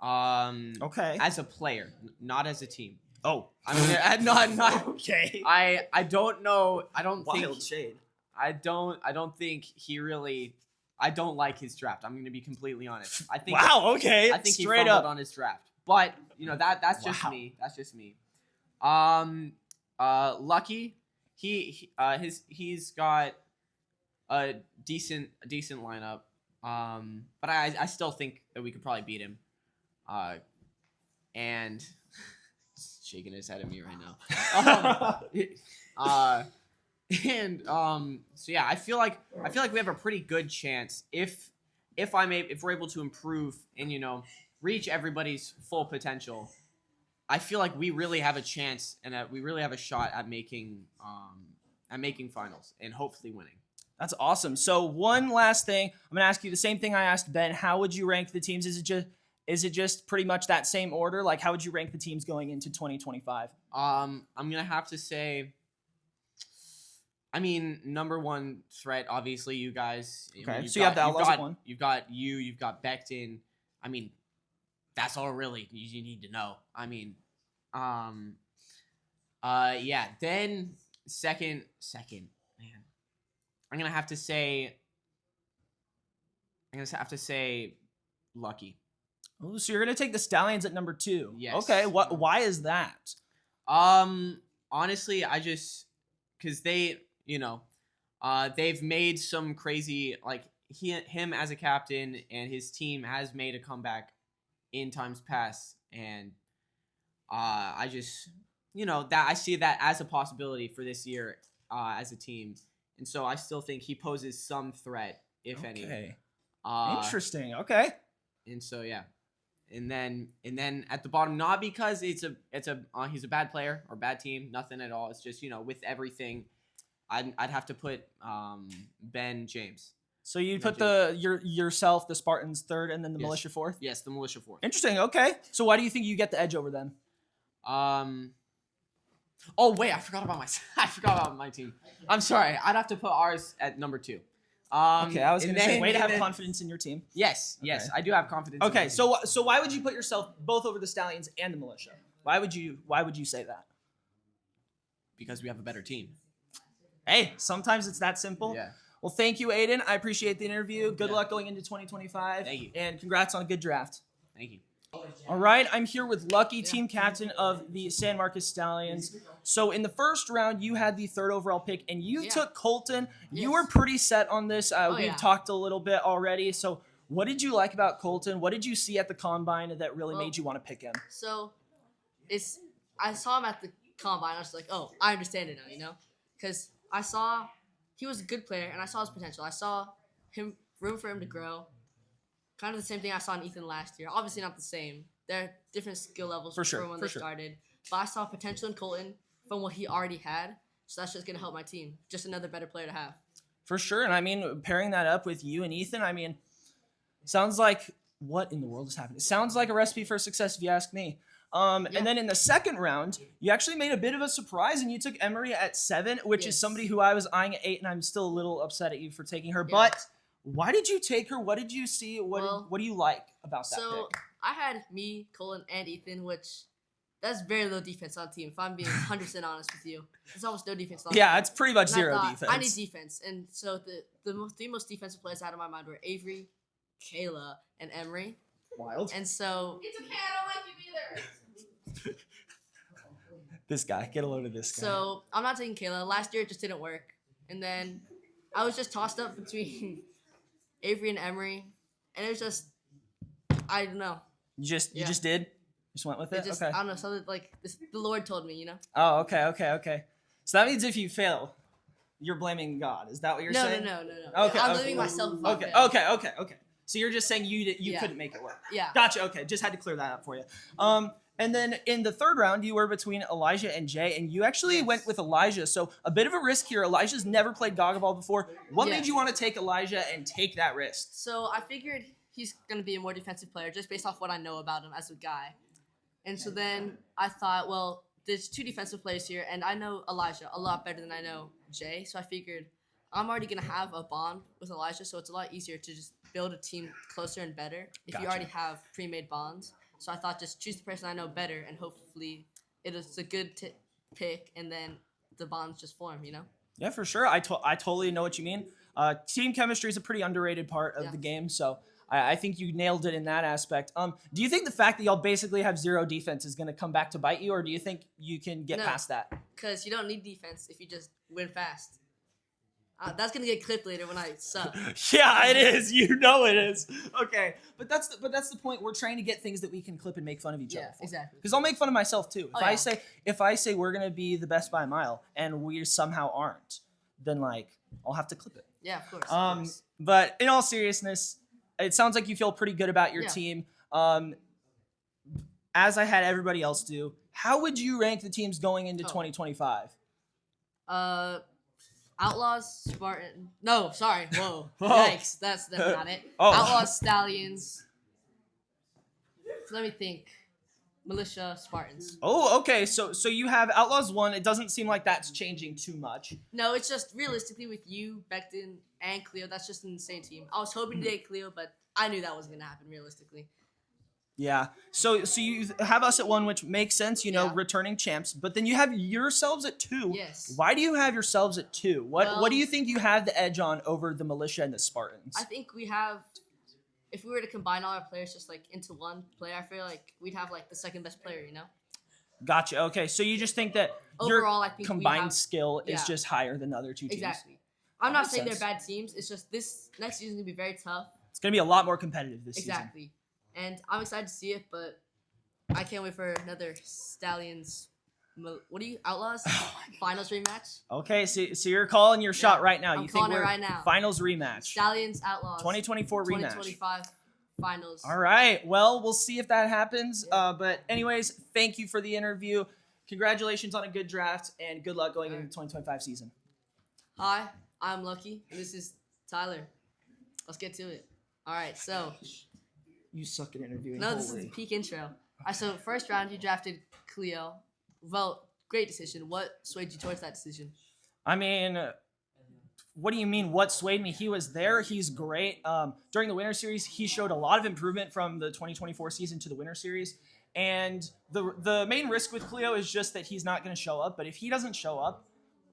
Okay. As a player, not as a team. Oh, I mean, not. okay. I don't know. I don't Wild think. shade. I don't think he really. I don't like his draft. I'm going to be completely honest. I think. Wow. Okay. I think he straight fumbled up on his draft, but that's just Wow. me. That's just me. Lucky, he's got a decent lineup. But I still think that we could probably beat him. And he's shaking his head at me right now. So yeah, I feel like we have a pretty good chance if we're able to improve and reach everybody's full potential. I feel like we really have a chance and we really have a shot at making finals and hopefully winning. That's awesome. So one last thing, I'm gonna ask you the same thing I asked Ben. How would you rank the teams? Is it just pretty much that same order? Like, how would you rank the teams going into 2025? I'm gonna have to say, I mean, number one threat, obviously, you guys. Okay, so you have the Outlaws at one. You've got Becton. I mean, that's all really you need to know. I mean, yeah. Then second, man, I'm gonna have to say Lucky. Oh, so you're gonna take the Stallions at number 2. Yes. Okay. Why is that? Honestly, because they, they've made some crazy, like him as a captain and his team has made a comeback in times past, and I just, that I see that as a possibility for this year as a team, and so I still think he poses some threat, if any. Okay. Interesting. Interesting. Okay. And so yeah, and then at the bottom, not because he's a bad player or bad team, nothing at all. It's just with everything, I'd have to put Ben James. So you Ben put yourself, the Spartans, third, and then the Yes. militia fourth? Yes, the militia fourth. Interesting. Okay. So why do you think you get the edge over them? Oh wait, I forgot about my team. I'm sorry. I'd have to put ours at number 2. Okay, I was going to say, way to have then- confidence in your team. Yes, Okay. I do have confidence. in my Okay, team. so why would you put yourself both over the Stallions and the militia? Why would you say that? because we have a better team. Hey, sometimes it's that simple. Yeah. Well, thank you, Aiden. I appreciate the interview. Good Yeah. luck going into 2025. Thank you. And congrats on a good draft. Thank you. All right, I'm here with Lucky, team captain of the San Marcos Stallions. So in the first round, you had the third overall pick, and you took Colton. You Yes. were pretty set on this. We've yeah. talked a little bit already. So what did you like about Colton? What did you see at the combine that really Well, made you want to pick him? So, I saw him at the combine. I was like, oh, I understand it now, because I saw he was a good player and I saw his potential. I saw room for him to grow. Kind of the same thing I saw in Ethan last year. Obviously not the same. They're different skill levels For sure, from when for they sure. started. But I saw potential in Colton from what he already had. So that's just gonna help my team. Just another better player to have. For sure. And I mean, pairing that up with you and Ethan, I mean, sounds like what in the world is happening? It sounds like a recipe for success if you ask me. And then in the second round, you actually made a bit of a surprise and you took Emery at 7, which is Yes. somebody who I was eyeing at 8, and I'm still a little upset at you for taking her. Yeah. But why did you take her? What did you see? Well, what do you like about that So pick? I had me, Colin, and Ethan, which that's very low defense on the team. If I'm being 100% honest with you, there's almost no defense on the Yeah, team. it's pretty much And I zero thought, defense. I need defense, and so the three most defensive players out of my mind were Avery, Kayla, and Emery. Wild. And so It's okay, I don't like you either. This guy, get a load of this guy. So I'm not taking Kayla. Last year it just didn't work. And then I was just tossed up between Avery and Emery. And it was just, I don't know. you just yeah. did? Just went with it? It just, Okay. I don't know, something like this, the Lord told me, Oh, okay. So that means if you fail, you're blaming God. Is that what you're No, saying? no. Okay, I'm okay. blaming myself if I fail. Okay. So you're just saying you Yeah. couldn't make it work. Yeah. Gotcha. Okay, just had to clear that up for you. And then in the third round, you were between Elijah and Jay, and you actually went with Elijah. So a bit of a risk here. Elijah's never played Gaga Ball before. What Yeah. made you want to take Elijah and take that risk? So I figured he's going to be a more defensive player just based off what I know about him as a guy. And so then I thought, well, there's 2 defensive players here, and I know Elijah a lot better than I know Jay. So I figured I'm already going to have a bond with Elijah, so it's a lot easier to just build a team closer and better if you Gotcha. already have pre-made bonds. So I thought just choose the person I know better, and hopefully it is a good pick, and then the bonds just form, Yeah, for sure. I totally know what you mean. Team chemistry is a pretty underrated part of Yeah. the game, so I think you nailed it in that aspect. Do you think the fact that y'all basically have 0 defense is going to come back to bite you, or do you think you can get No. past that? Because you don't need defense if you just win fast. That's going to get clipped later when I suck. Yeah, it is. You know it is. Okay, but that's the point. We're trying to get things that we can clip and make fun of each Yeah, other for. exactly. Because I'll make fun of myself too. Oh, yeah. If I say we're gonna be the best by a mile and we somehow aren't, then like I'll have to clip it. Yeah, of course. Of course. But in all seriousness, it sounds like you feel pretty good about your Yeah. team. As I had everybody else do, how would you rank the teams going into 2025? Outlaws, Spartan. No, sorry. Whoa. Whoa. Yikes. That's not it. Oh. Outlaws, Stallions. Let me think. Militia, Spartans. Oh, okay. So you have Outlaws 1. It doesn't seem like that's changing too much. No, it's just realistically with you, Becton, and Cleo, that's just an insane team. I was hoping to get Cleo, but I knew that wasn't going to happen realistically. Yeah. So you have us at 1, which makes sense, Yeah. returning champs. But then you have yourselves at 2. Yes. Why do you have yourselves at 2? What Well- do you think you have the edge on over the militia and the Spartans? I think we have, if we were to combine all our players just like into one player, I feel like we'd have like the second best player, Gotcha. Okay. So you just think that Overall, your I think we combined have- skill is yeah. just higher than the other 2 teams. Exactly. I'm not makes saying sense. they're bad teams. It's just this next season is gonna be very tough. It's going to be a lot more competitive this season. Exactly. And I'm excited to see it, but I can't wait for another Stallions. What are you, Outlaws? Finals rematch? Okay, so you're calling your shot Yeah, right now. I'm You think calling it we're right now. finals rematch? Stallions, Outlaws. 2024 rematch. 2025 finals. All right. Well, we'll see if that happens. Yeah. But anyways, thank you for the interview. Congratulations on a good draft, and good luck going into the 2025 season. Hi, I'm Lucky, and this is Tyler. Let's get to it. All right, so You suck at interviewing. no, this is the peak intro. All right, so first round you drafted Cleo. Well, great decision. What swayed you towards that decision? I mean, what do you mean? What swayed me? He was there. He's great. During the Winter Series, he showed a lot of improvement from the 2024 season to the Winter Series. And the main risk with Cleo is just that he's not going to show up. But if he doesn't show up,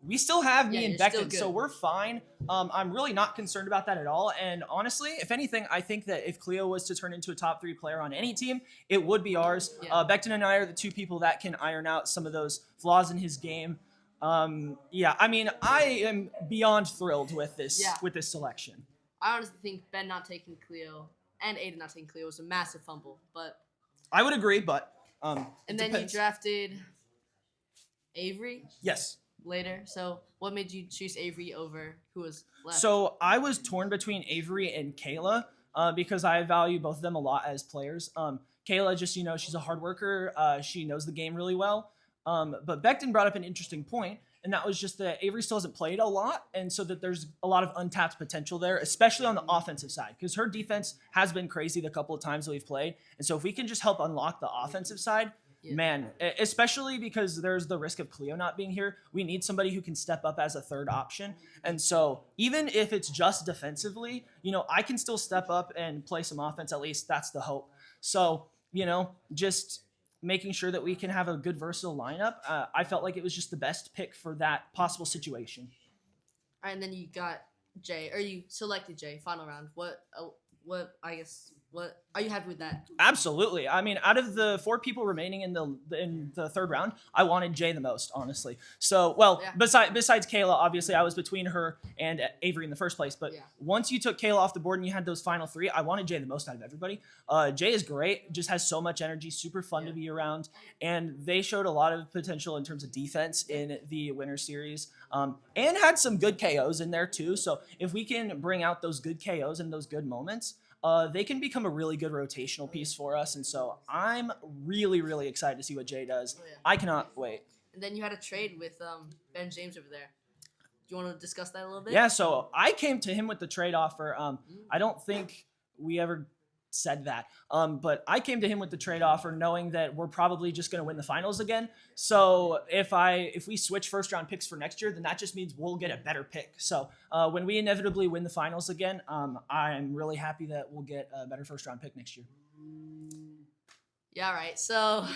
we still have me Yeah, and you're still Becton, good. so we're fine. I'm really not concerned about that at all. And honestly, if anything, I think that if Cleo was to turn into a top 3 player on any team, it would be ours. Yeah. Becton and I are the 2 people that can iron out some of those flaws in his game. Yeah, I mean, I am beyond thrilled with this Yeah. selection. I honestly think Ben not taking Cleo and Aiden not taking Cleo was a massive fumble. But I would agree, but and it then depends. you drafted Avery Yes. later. So what made you choose Avery over who was left? So I was torn between Avery and Kayla because I value both of them a lot as players. Kayla, just, she's a hard worker. She knows the game really well. But Becton brought up an interesting point, and that was just that Avery still hasn't played a lot, and so that there's a lot of untapped potential there, especially on the offensive side, because her defense has been crazy the couple of times that we've played. And so if we can just help unlock the offensive side, Yeah. man, especially because there's the risk of Cleo not being here, we need somebody who can step up as a third option. And so even if it's just defensively, I can still step up and play some offense. At least that's the hope. So, just making sure that we can have a good versatile lineup. I felt like it was just the best pick for that possible situation. All right, and then you got Jay, or you selected Jay, final round. What are you happy with that? Absolutely. I mean, out of the 4 people remaining in the third round, I wanted Jay the most, honestly. So, Yeah. besides Kayla, obviously, I was between her and Avery in the first place. But Yeah. once you took Kayla off the board and you had those final 3, I wanted Jay the most out of everybody. Jay is great, just has so much energy, super fun to be around, and they showed a lot of potential in terms of defense in the Winter Series, and had some good KOs in there too. So if we can bring out those good KOs and those good moments, they can become a really good rotational piece for us. And so I'm really, really excited to see what Jay does. Oh, yeah. I cannot wait. And then you had a trade with Ben James over there. Do you want to discuss that a little bit? Yeah, so I came to him with the trade offer. I don't think we ever said that. But I came to him with the trade offer knowing that we're probably just going to win the finals again. So if we switch first round picks for next year, then that just means we'll get a better pick. So when we inevitably win the finals again, I'm really happy that we'll get a better first round pick next year. Yeah, right. So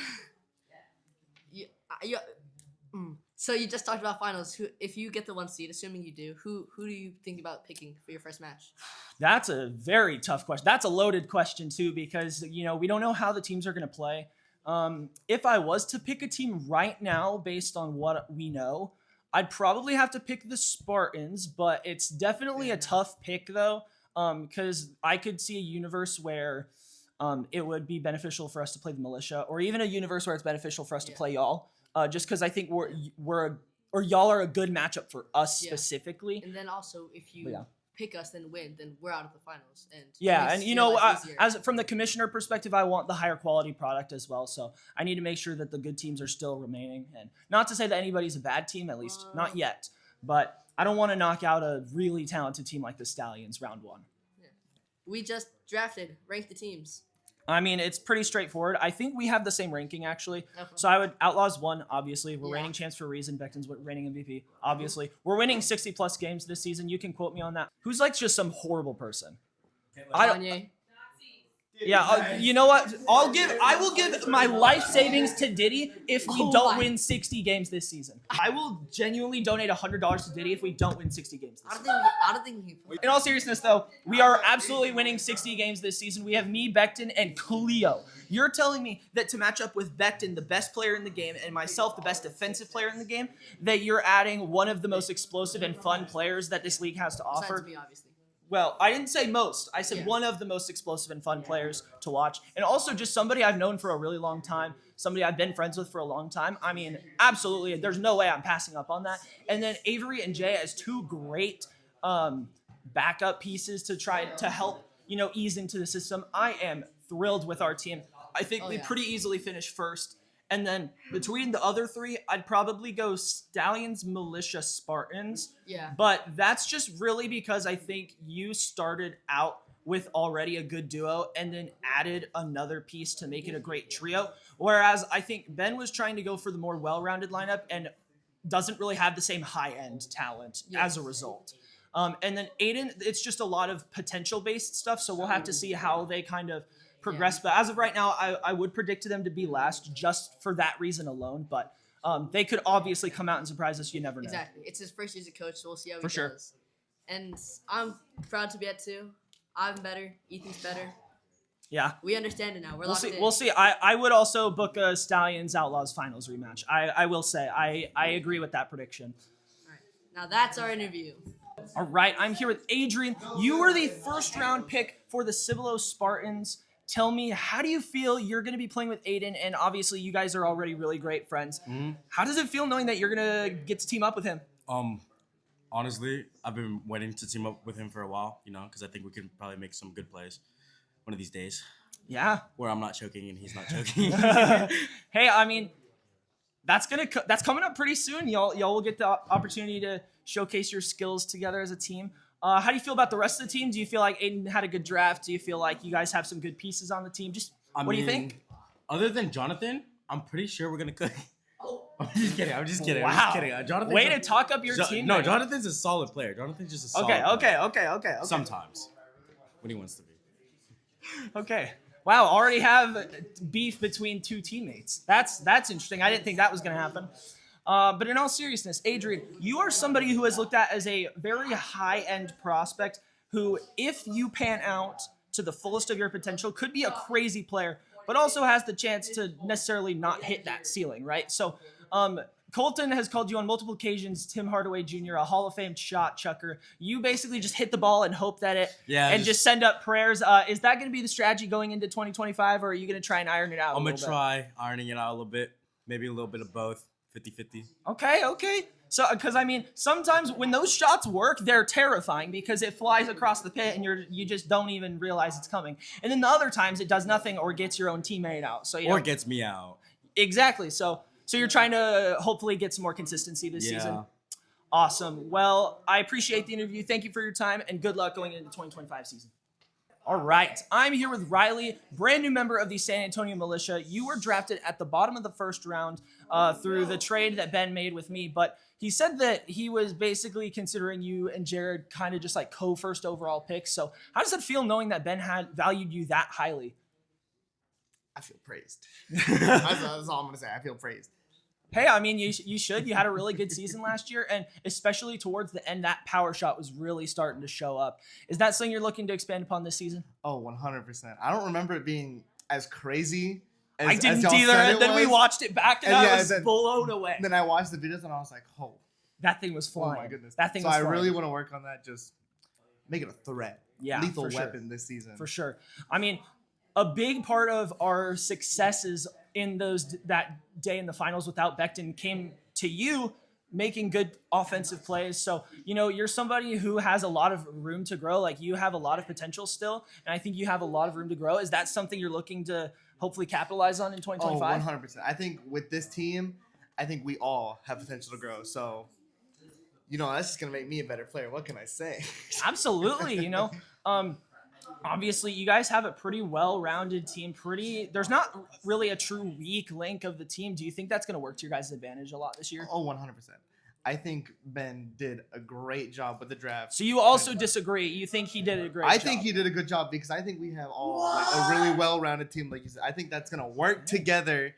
so you just talked about finals. If you get the 1 seed, assuming you do, who do you think about picking for your first match? That's a very tough question. That's a loaded question too, because we don't know how the teams are going to play. If I was to pick a team right now based on what we know, I'd probably have to pick the Spartans, but it's definitely a tough pick though, because I could see a universe where it would be beneficial for us to play the Militia, or even a universe where it's beneficial for us to play y'all, just because I think y'all are a good matchup for us specifically. And then also, if you pick us and win, then we're out of the finals. And yeah, it and makes your life easier. as from the commissioner perspective, I want the higher quality product as well. So I need to make sure that the good teams are still remaining, and not to say that anybody's a bad team, at least not yet. But I don't want to knock out a really talented team like the Stallions round 1. We just drafted, ranked the teams. I mean, it's pretty straightforward. I think we have the same ranking, actually. Okay. So I would Outlaws 1, obviously. We're Yeah. reigning champs for a reason. Becton's reigning MVP, obviously. We're winning 60-plus games this season. You can quote me on that. Who's like just some horrible person? I don't. Kanye. Yeah, you know what? I will give my life savings to Diddy if we don't win 60 games this season. I will genuinely donate $100 to Diddy if we don't win 60 games this season. I don't think he. In all seriousness, though, we are absolutely winning 60 games this season. We have me, Becton, and Cleo. You're telling me that to match up with Becton, the best player in the game, and myself, the best defensive player in the game, that you're adding one of the most explosive and fun players that this league has to offer? Besides me, obviously. Well, I didn't say most. I said one of the most explosive and fun players to watch. And also just somebody I've known for a really long time, somebody I've been friends with for a long time. I mean, absolutely, there's no way I'm passing up on that. And then Avery and Jay as two great backup pieces to try to help, ease into the system. I am thrilled with our team. I think we pretty easily finished first. And then between the other three, I'd probably go Stallions, Militia, Spartans. Yeah. But that's just really because I think you started out with already a good duo and then added another piece to make it a great trio. Whereas I think Ben was trying to go for the more well-rounded lineup and doesn't really have the same high-end talent as a result. And then Aiden, it's just a lot of potential-based stuff, so we'll have to see how they kind of progress. But as of right now, I would predict them to be last just for that reason alone. But they could obviously come out and surprise us. You never know. Exactly. It's his first year as a coach, so we'll see how he For sure. does. And I'm proud to be at 2. I'm better. Ethan's better. Yeah. We understand it now. We're We'll locked see. in. We'll see. I would also book a Stallions Outlaws finals rematch. I will say I agree with that prediction. All right. Now that's our interview. All right. I'm here with Adrian. You were the first round pick for the Cibolo Spartans. Tell me, how do you feel you're going to be playing with Aiden? And obviously, you guys are already really great friends. Mm-hmm. How does it feel knowing that you're going to get to team up with him? Honestly, I've been waiting to team up with him for a while, because I think we can probably make some good plays one of these days. Yeah. Where I'm not choking and he's not choking. Hey, I mean, that's coming up pretty soon. Y'all will get the opportunity to showcase your skills together as a team. How do you feel about the rest of the team? Do you feel like Aiden had a good draft? Do you feel like you guys have some good pieces on the team? What do you think? Other than Jonathan, I'm pretty sure we're going to cook. I'm just kidding. Wow. Jonathan's Way to talk up your team. No, man. Jonathan's a solid player. Jonathan's just a solid player. Okay. Sometimes. When he wants to be. Okay. Wow, already have beef between two teammates. That's interesting. I didn't think that was going to happen. But in all seriousness, Adrian, you are somebody who is looked at as a very high-end prospect who, if you pan out to the fullest of your potential, could be a crazy player, but also has the chance to necessarily not hit that ceiling, right? So Colton has called you on multiple occasions Tim Hardaway Jr., a Hall of Fame shot chucker. You basically just hit the ball and hope that just send up prayers. Is that going to be the strategy going into 2025, or are you going to try and iron it out? I'm going to try ironing it out a little bit, maybe a little bit of both. 50-50. Okay. So, because I mean, sometimes when those shots work, they're terrifying because it flies across the pit and you just don't even realize it's coming. And then the other times it does nothing or gets your own teammate out. So or gets me out. Exactly. So you're trying to hopefully get some more consistency this season. Awesome. Well, I appreciate the interview. Thank you for your time and good luck going into the 2025 season. All right, I'm here with Riley, brand new member of the San Antonio Militia. You were drafted at the bottom of the first round through the trade that Ben made with me, but he said that he was basically considering you and Jared kind of just like co-first overall picks. So how does it feel knowing that Ben had valued you that highly? I feel praised. That's all I'm going to say. I feel praised. Hey, I mean, you should. You had a really good season last year, and especially towards the end, that power shot was really starting to show up. Is that something you're looking to expand upon this season? Oh, 100%. I don't remember it being as crazy as I didn't y'all either, said and then we was. watched it back, and I was blown away. Then I watched the videos, and I was like, oh. That thing was flying. Oh, my goodness. That thing so was I flying. really want to work on that, just make it a threat. Yeah, lethal for sure. weapon this season. For sure. I mean, a big part of our successes in that day in the finals without Becton came to you making good offensive plays. So, you're somebody who has a lot of room to grow. Like, you have a lot of potential still, and I think you have a lot of room to grow. Is that something you're looking to hopefully capitalize on in 2025? Oh, 100%. I think with this team, I think we all have potential to grow. So, that's just going to make me a better player. What can I say? Absolutely. Obviously, you guys have a pretty well-rounded team. There's not really a true weak link of the team. Do you think that's going to work to your guys' advantage a lot this year? Oh, 100%. I think Ben did a great job with the draft. So you also disagree? You think he did a great job? I think he did a good job because I think we have all like, a really well-rounded team, like you said. I think that's gonna work together,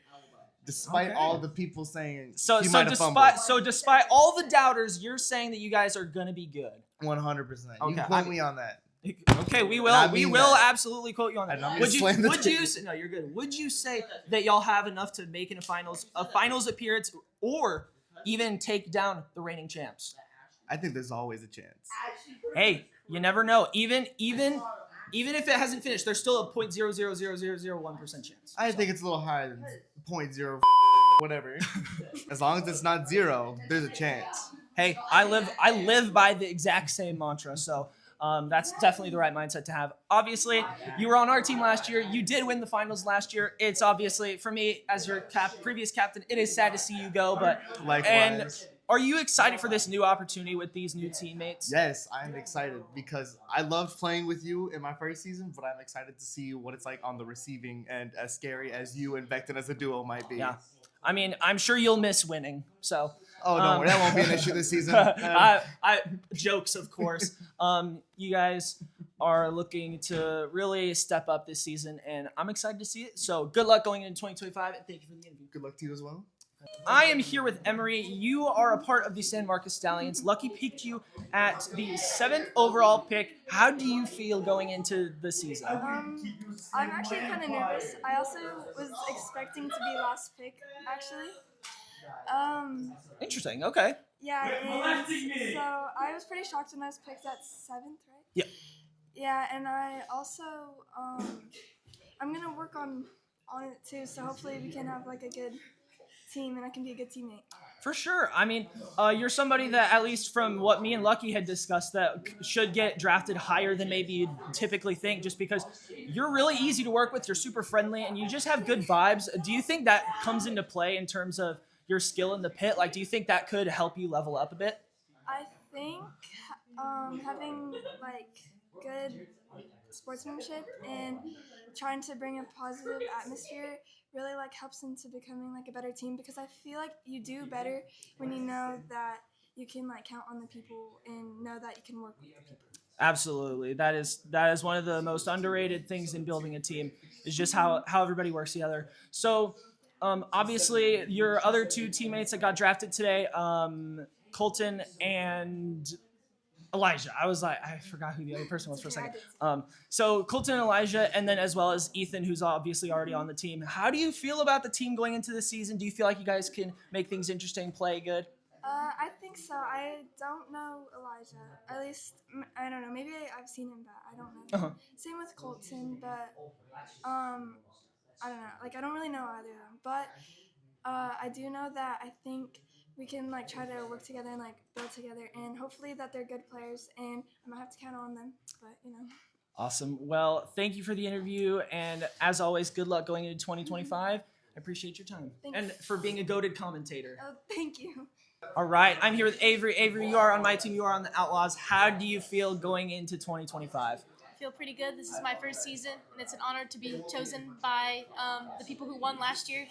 despite all the people saying he might have fumbled. Despite all the doubters, you're saying that you guys are gonna be good. 100%. You Okay, can quote me on that. Okay, we will. I We mean will that. absolutely quote you on that. And I'm Would gonna you? slam the Would you? table. No, you're good. Would you say that y'all have enough to make in a finals appearance, or even take down the reigning champs? I think there's always a chance. Hey, you never know. Even if it hasn't finished, there's still a 0.0000001% chance. I think it's a little higher than 0.0 whatever. As long as it's not 0, there's a chance. Hey, I live by the exact same mantra, so that's definitely the right mindset to have. Obviously, you were on our team last year. You did win the finals last year. It's obviously, for me, as your previous captain, it is sad to see you go, but Likewise. And are you excited for this new opportunity with these new teammates? Yes, I'm excited because I loved playing with you in my first season, but I'm excited to see what it's like on the receiving end, as scary as you and Vecton as a duo might be. Yeah. I mean, I'm sure you'll miss winning, so. Oh, don't worry. That won't be an issue this season. Jokes, of course. You guys are looking to really step up this season, and I'm excited to see it. So good luck going into 2025, and thank you for the interview. Good luck to you as well. I am here with Emery. You are a part of the San Marcos Stallions. Lucky picked you at the 7th overall pick. How do you feel going into the season? I'm actually kind of nervous. I also was expecting to be last pick, actually. Interesting. Okay. Yeah, and so I was pretty shocked when I was picked at 7th, right? Yeah. Yeah, and I also I'm gonna work on it too. So hopefully we can have like a good team, and I can be a good teammate. For sure. I mean, you're somebody that, at least from what me and Lucky had discussed, that should get drafted higher than maybe you'd typically think, just because you're really easy to work with, you're super friendly, and you just have good vibes. Do you think that comes into play in terms of your skill in the pit? Like, do you think that could help you level up a bit? I think having like good sportsmanship and trying to bring a positive atmosphere really like helps into becoming like a better team, because I feel like you do better when you know that you can like count on the people and know that you can work with the people. Absolutely. That is one of the most underrated things in building a team, is just how everybody works together. So obviously your other two teammates that got drafted today, Colton and Elijah. I forgot who the other person was for a second. So Colton and Elijah, and then as well as Ethan, who's obviously already on the team. How do you feel about the team going into the season? Do you feel like you guys can make things interesting, play good? I think so. I don't know Elijah. At least, I don't know. Maybe I've seen him, but I don't know. Same with Colton, but I don't know. Like, I don't really know either of them. But I do know that I think we can like try to work together and like build together, and hopefully that they're good players, and I might have to count on them, but you know. Awesome. Well, thank you for the interview, and as always, good luck going into 2025. I appreciate your time. Thanks. And for being a goated commentator. Oh, thank you. All right, I'm here with Avery. Avery, you are on my team. You are on the Outlaws. How do you feel going into 2025? I feel pretty good. This is my first season, and it's an honor to be chosen by the people who won last year.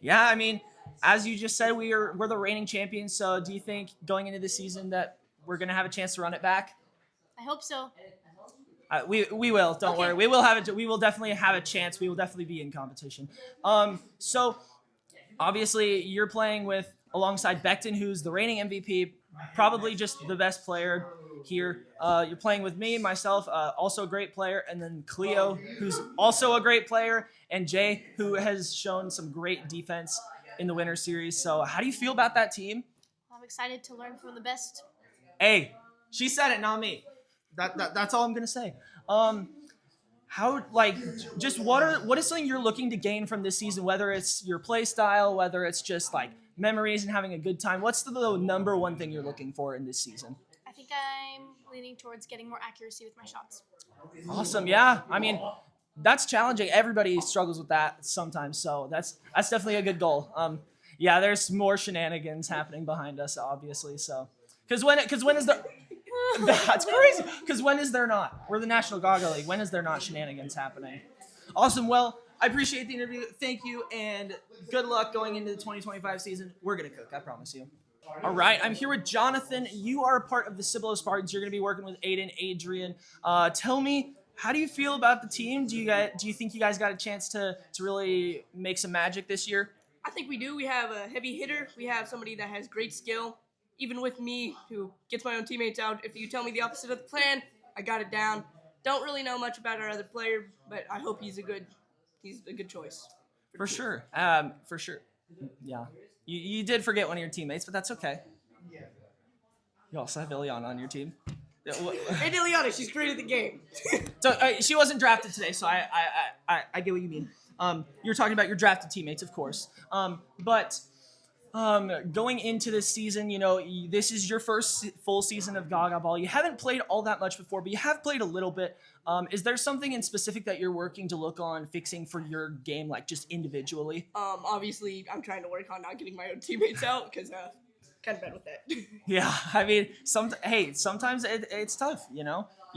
Yeah, I mean, as you just said, we're the reigning champions. So do you think going into the season that we're going to have a chance to run it back? I hope so. We will. Don't worry. We will have it. We will definitely have a chance. We will definitely be in competition. So obviously you're playing alongside Becton, who's the reigning MVP, probably just the best player here. You're playing with me, myself, also a great player, and then Cleo, who's also a great player, and Jay, who has shown some great defense in the Winter Series. So how do you feel about that team? I'm excited to learn from the best. Hey, she said it, not me. That's all I'm gonna say. What is something you're looking to gain from this season? Whether it's your play style, whether it's just like memories and having a good time. What's the number one thing you're looking for in this season? I think I'm leaning towards getting more accuracy with my shots. Awesome. Yeah. I mean, that's challenging. Everybody struggles with that sometimes. So that's definitely a good goal. Yeah, there's more shenanigans happening behind us, obviously. So, because when is there? That's crazy. Because when is there not? We're the National Gaga League. When is there not shenanigans happening? Awesome. Well, I appreciate the interview. Thank you, and good luck going into the 2025 season. We're gonna cook. I promise you. All right, I'm here with Jonathan. You are a part of the Cibolo Spartans. You're going to be working with Aiden, Adrian. Tell me, how do you feel about the team? Do you think you guys got a chance to really make some magic this year? I think we do. We have a heavy hitter. We have somebody that has great skill. Even with me, who gets my own teammates out, if you tell me the opposite of the plan, I got it down. Don't really know much about our other player, but I hope he's a good choice. For sure. For sure. Yeah. You did forget one of your teammates, but that's okay. You also have Ileana on your team. Hey, Ileana, she's great at the game. So she wasn't drafted today, so I get what you mean. You're talking about your drafted teammates, of course. But going into this season, this is your first full season of Gaga Ball. You haven't played all that much before, but you have played a little bit. Is there something in specific that you're working to look on fixing for your game, like just individually? Obviously, I'm trying to work on not getting my own teammates out because kind of bad with that. Yeah, I mean, sometimes it's tough. You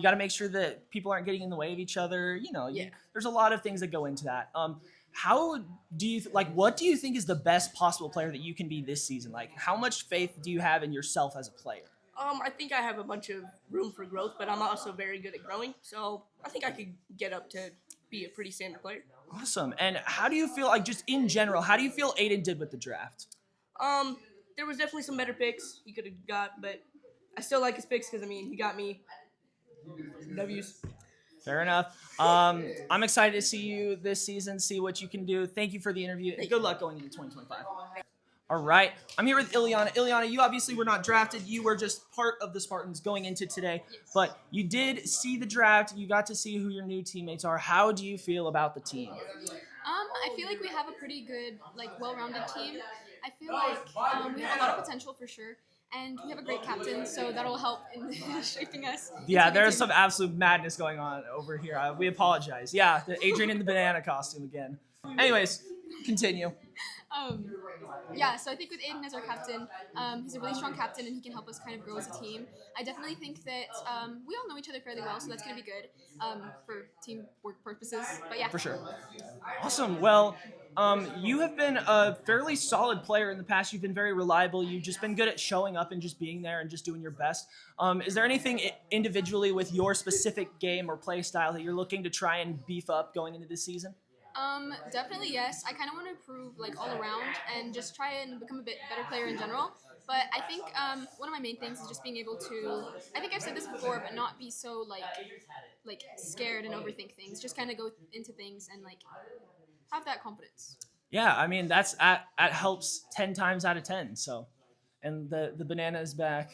got to make sure that people aren't getting in the way of each other. There's a lot of things that go into that. How do you what do you think is the best possible player that you can be this season? Like, how much faith do you have in yourself as a player? I think I have a bunch of room for growth, but I'm also very good at growing. So I think I could get up to be a pretty standard player. Awesome. And how do you feel, just in general, how do you feel Aiden did with the draft? There was definitely some better picks he could have got, but I still like his picks because, he got me some W's. Fair enough. I'm excited to see you this season, see what you can do. Thank you for the interview, and good luck going into 2025. All right. I'm here with Ileana. Ileana, you obviously were not drafted. You were just part of the Spartans going into today. Yes. But you did see the draft. You got to see who your new teammates are. How do you feel about the team? I feel like we have a pretty good, well-rounded team. I feel like we have a lot of potential for sure. And we have a great captain, so that'll help in shaping us. Yeah, there's some absolute madness going on over here. We apologize. Yeah, Adrian in the banana costume again. Anyways, continue. Yeah, so I think with Aiden as our captain, he's a really strong captain and he can help us kind of grow as a team. I definitely think that we all know each other fairly well, so that's going to be good for teamwork purposes. But yeah. For sure. Awesome. Well, you have been a fairly solid player in the past. You've been very reliable. You've just been good at showing up and just being there and just doing your best. Is there anything individually with your specific game or play style that you're looking to try and beef up going into this season? Definitely yes. I kind of want to improve all around and just try and become a bit better player in general. But I think one of my main things is just being able to, I think I've said this before, but not be so scared and overthink things. Just kind of go into things and have that confidence. Yeah, I mean that helps 10 times out of 10. So, and the banana is back.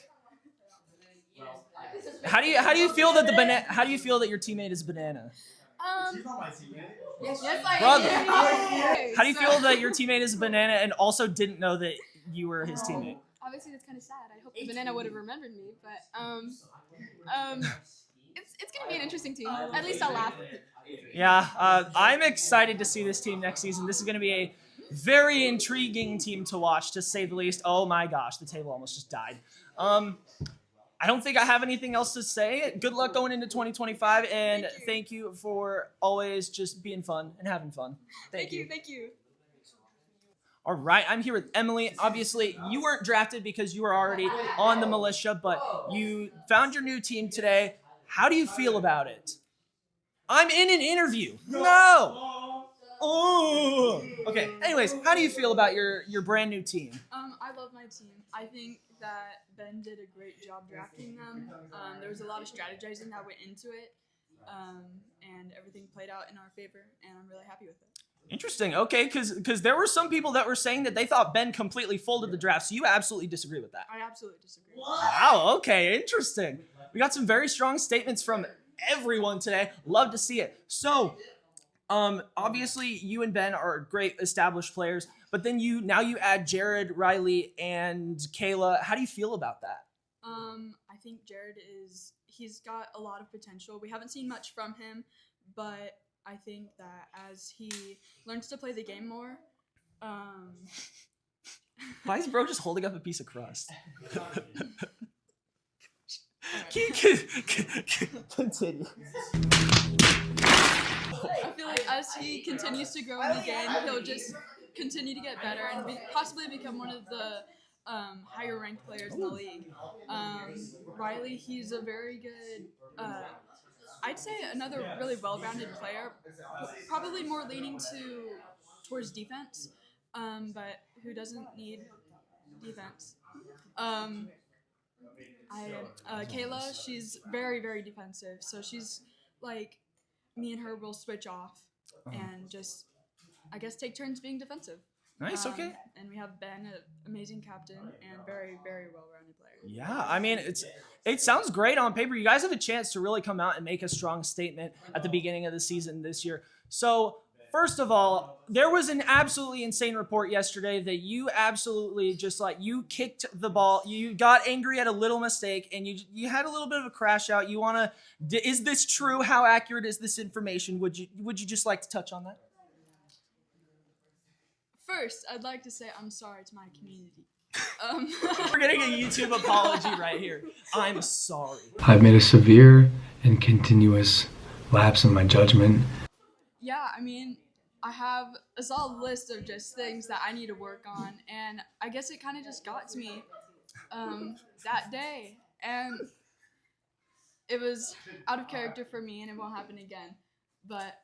How do you feel that How do you feel that your teammate is banana? She's not my teammate. Yes, I Brother, am. how do you feel that your teammate is a banana and also didn't know that you were his teammate? Obviously, that's kind of sad. I hope the banana would have remembered me, but it's gonna be an interesting team. At least I'll laugh. Yeah, I'm excited to see this team next season. This is gonna be a very intriguing team to watch, to say the least. Oh my gosh, the table almost just died. I don't think I have anything else to say. Good luck going into 2025, and thank you for always just being fun and having fun. Thank you. Thank you. All right, I'm here with Emily. Obviously, you weren't drafted because you were already on the militia, but you found your new team today. How do you feel about it? I'm in an interview. No! Oh! Okay, anyways, how do you feel about your brand new team? I love my team. I think that Ben did a great job drafting them. There was a lot of strategizing that went into it, and everything played out in our favor, and I'm really happy with it. Interesting. Okay, because there were some people that were saying that they thought Ben completely folded the draft, so you absolutely disagree with that. I absolutely disagree. Wow, okay, interesting. We got some very strong statements from everyone today. Love to see it. So, obviously, you and Ben are great established players, but then you add Jared, Riley, and Kayla. How do you feel about that? I think Jared he's got a lot of potential. We haven't seen much from him, but I think that as he learns to play the game more, Why is bro just holding up a piece of crust? Continue. I feel like as he continues to grow in the game, he'll just continue to get better and possibly become one of the higher ranked players in the league. Riley, he's a very good, I'd say another really well-rounded player, probably more leaning towards defense, but who doesn't need defense. Kayla, she's very, very defensive, so she's like, me and her will switch off and just, I guess, take turns being defensive. Nice, okay. And we have Ben, an amazing captain and very, very well-rounded player. Yeah, I mean, it sounds great on paper. You guys have a chance to really come out and make a strong statement at the beginning of the season this year. So, first of all, there was an absolutely insane report yesterday that you absolutely just you kicked the ball. You got angry at a little mistake, and you had a little bit of a crash out. You want to? Is this true? How accurate is this information? Would you just like to touch on that? First, I'd like to say I'm sorry to my community. We're getting a YouTube apology right here. I'm sorry. I've made a severe and continuous lapse in my judgment. Yeah, I mean, I have a solid list of just things that I need to work on, and I guess it kind of just got to me that day, and it was out of character for me, and it won't happen again. But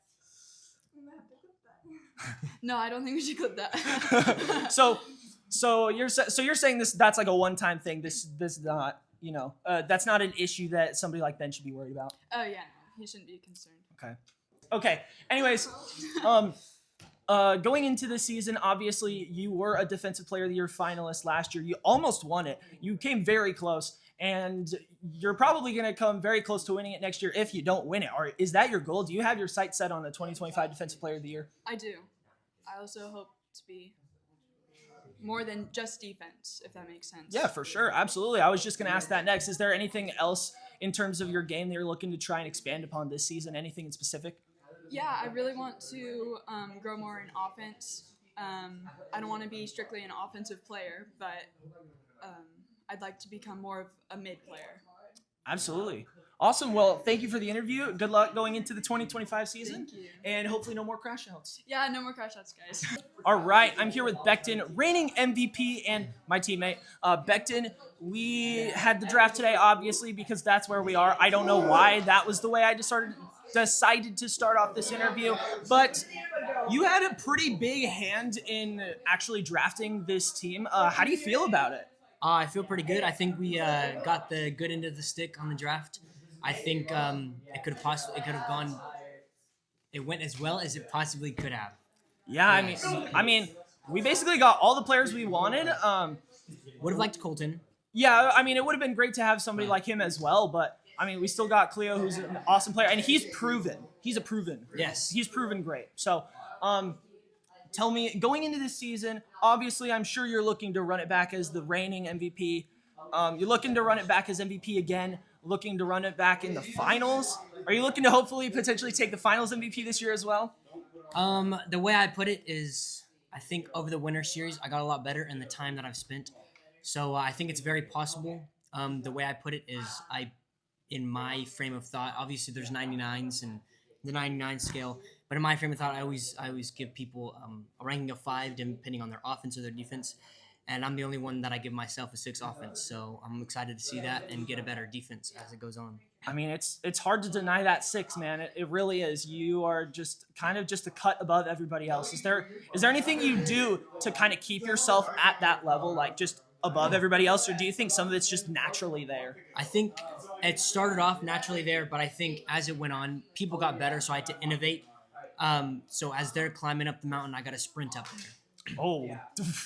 no, I don't think we should clip that. So you're saying that's like a one-time thing. This not that's not an issue that somebody like Ben should be worried about. Oh yeah, no, he shouldn't be concerned. Okay. Anyways, going into the season, obviously you were a Defensive Player of the Year finalist last year. You almost won it. You came very close, and you're probably going to come very close to winning it next year if you don't win it. Or is that your goal? Do you have your sights set on the 2025 Defensive Player of the Year? I do. I also hope to be more than just defense, if that makes sense. Yeah, for sure. Absolutely. I was just going to ask that next. Is there anything else in terms of your game that you're looking to try and expand upon this season? Anything in specific? Yeah, I really want to grow more in offense. I don't want to be strictly an offensive player, but I'd like to become more of a mid player. Absolutely. Awesome. Well, thank you for the interview. Good luck going into the 2025 season. Thank you. And hopefully no more crash outs. Yeah, no more crash outs, guys. All right. I'm here with Becton, reigning MVP, and my teammate. Becton, we had the draft today, obviously, because that's where we are. I don't know why that was the way I decided to start off this interview, but you had a pretty big hand in actually drafting this team. How do you feel about it? I feel pretty good. I think we got the good end of the stick on the draft. I think it went as well as it possibly could have. Yeah, I mean, we basically got all the players we wanted. Would have liked Colton. Yeah, I mean, it would have been great to have somebody like him as well, but I mean, we still got Cleo, who's an awesome player, and he's proven. He's proven great. So, tell me, going into this season, obviously, I'm sure you're looking to run it back as the reigning MVP. You're looking to run it back as MVP again, looking to run it back in the finals. Are you looking to hopefully potentially take the finals MVP this year as well? The way I put it is, I think over the winter series, I got a lot better in the time that I've spent. So I think it's very possible. The way I put it is, in my frame of thought, obviously there's 99s and the 99 scale, but in my frame of thought, I always give people a ranking of 5 depending on their offense or their defense, and I'm the only one that I give myself a 6 offense, so I'm excited to see that and get a better defense as it goes on. I mean, it's hard to deny that 6, man. It really is. You are just kind of just a cut above everybody else. Is there anything you do to kind of keep yourself at that level, like just above everybody else, or do you think some of it's just naturally there? I think it started off naturally there, but I think as it went on, people got better, so I had to innovate. So as they're climbing up the mountain, I got to sprint up there. Oh,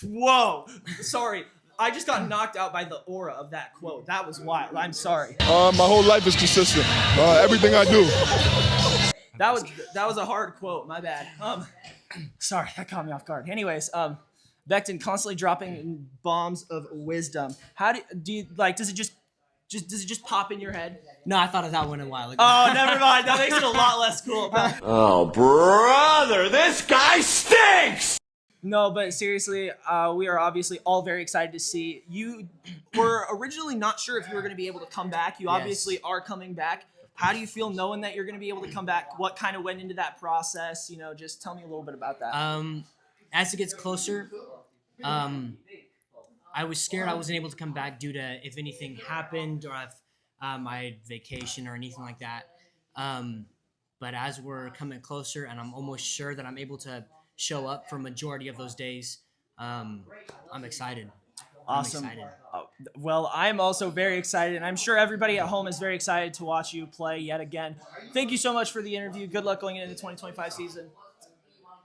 whoa. Sorry. I just got knocked out by the aura of that quote. That was wild. I'm sorry. My whole life is consistent. Everything I do. That was a hard quote. My bad. Sorry, that caught me off guard. Anyways, Becton constantly dropping bombs of wisdom. How do you like? Does it just pop in your head? No, I thought of that one a while ago. Oh, never mind. That makes it a lot less cool. Oh, brother, this guy stinks! No, but seriously, we are obviously all very excited to see. You were originally not sure if you were going to be able to come back. You obviously are coming back. How do you feel knowing that you're going to be able to come back? What kind of went into that process? Just tell me a little bit about that. As it gets closer, I I was scared I wasn't able to come back due to if anything happened or if I had vacation or anything like that. But as we're coming closer and I'm almost sure that I'm able to show up for majority of those days, I'm excited. Awesome. I'm excited. Well, I'm also very excited, and I'm sure everybody at home is very excited to watch you play yet again. Thank you so much for the interview. Good luck going into the 2025 season.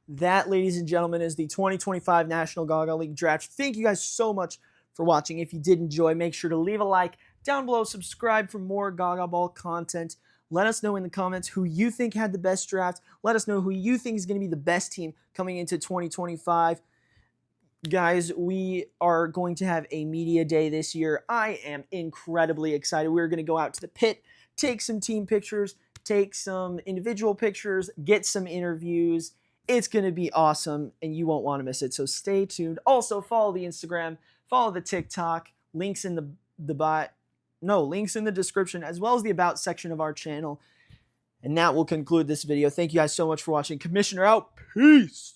That, ladies and gentlemen, is the 2025 National Gaga League Draft. Thank you guys so much for watching. If you did enjoy, make sure to leave a like down below, subscribe for more Gaga Ball content. Let us know in the comments who you think had the best draft. Let us know who you think is going to be the best team coming into 2025. Guys, we are going to have a media day this year. I am incredibly excited. We're going to go out to the pit, take some team pictures, take some individual pictures, get some interviews. It's going to be awesome, and you won't want to miss it, so stay tuned. Also, follow the Instagram, follow the TikTok, links in links in the description, as well as the About section of our channel. And that will conclude this video. Thank you guys so much for watching. Commissioner out. Peace.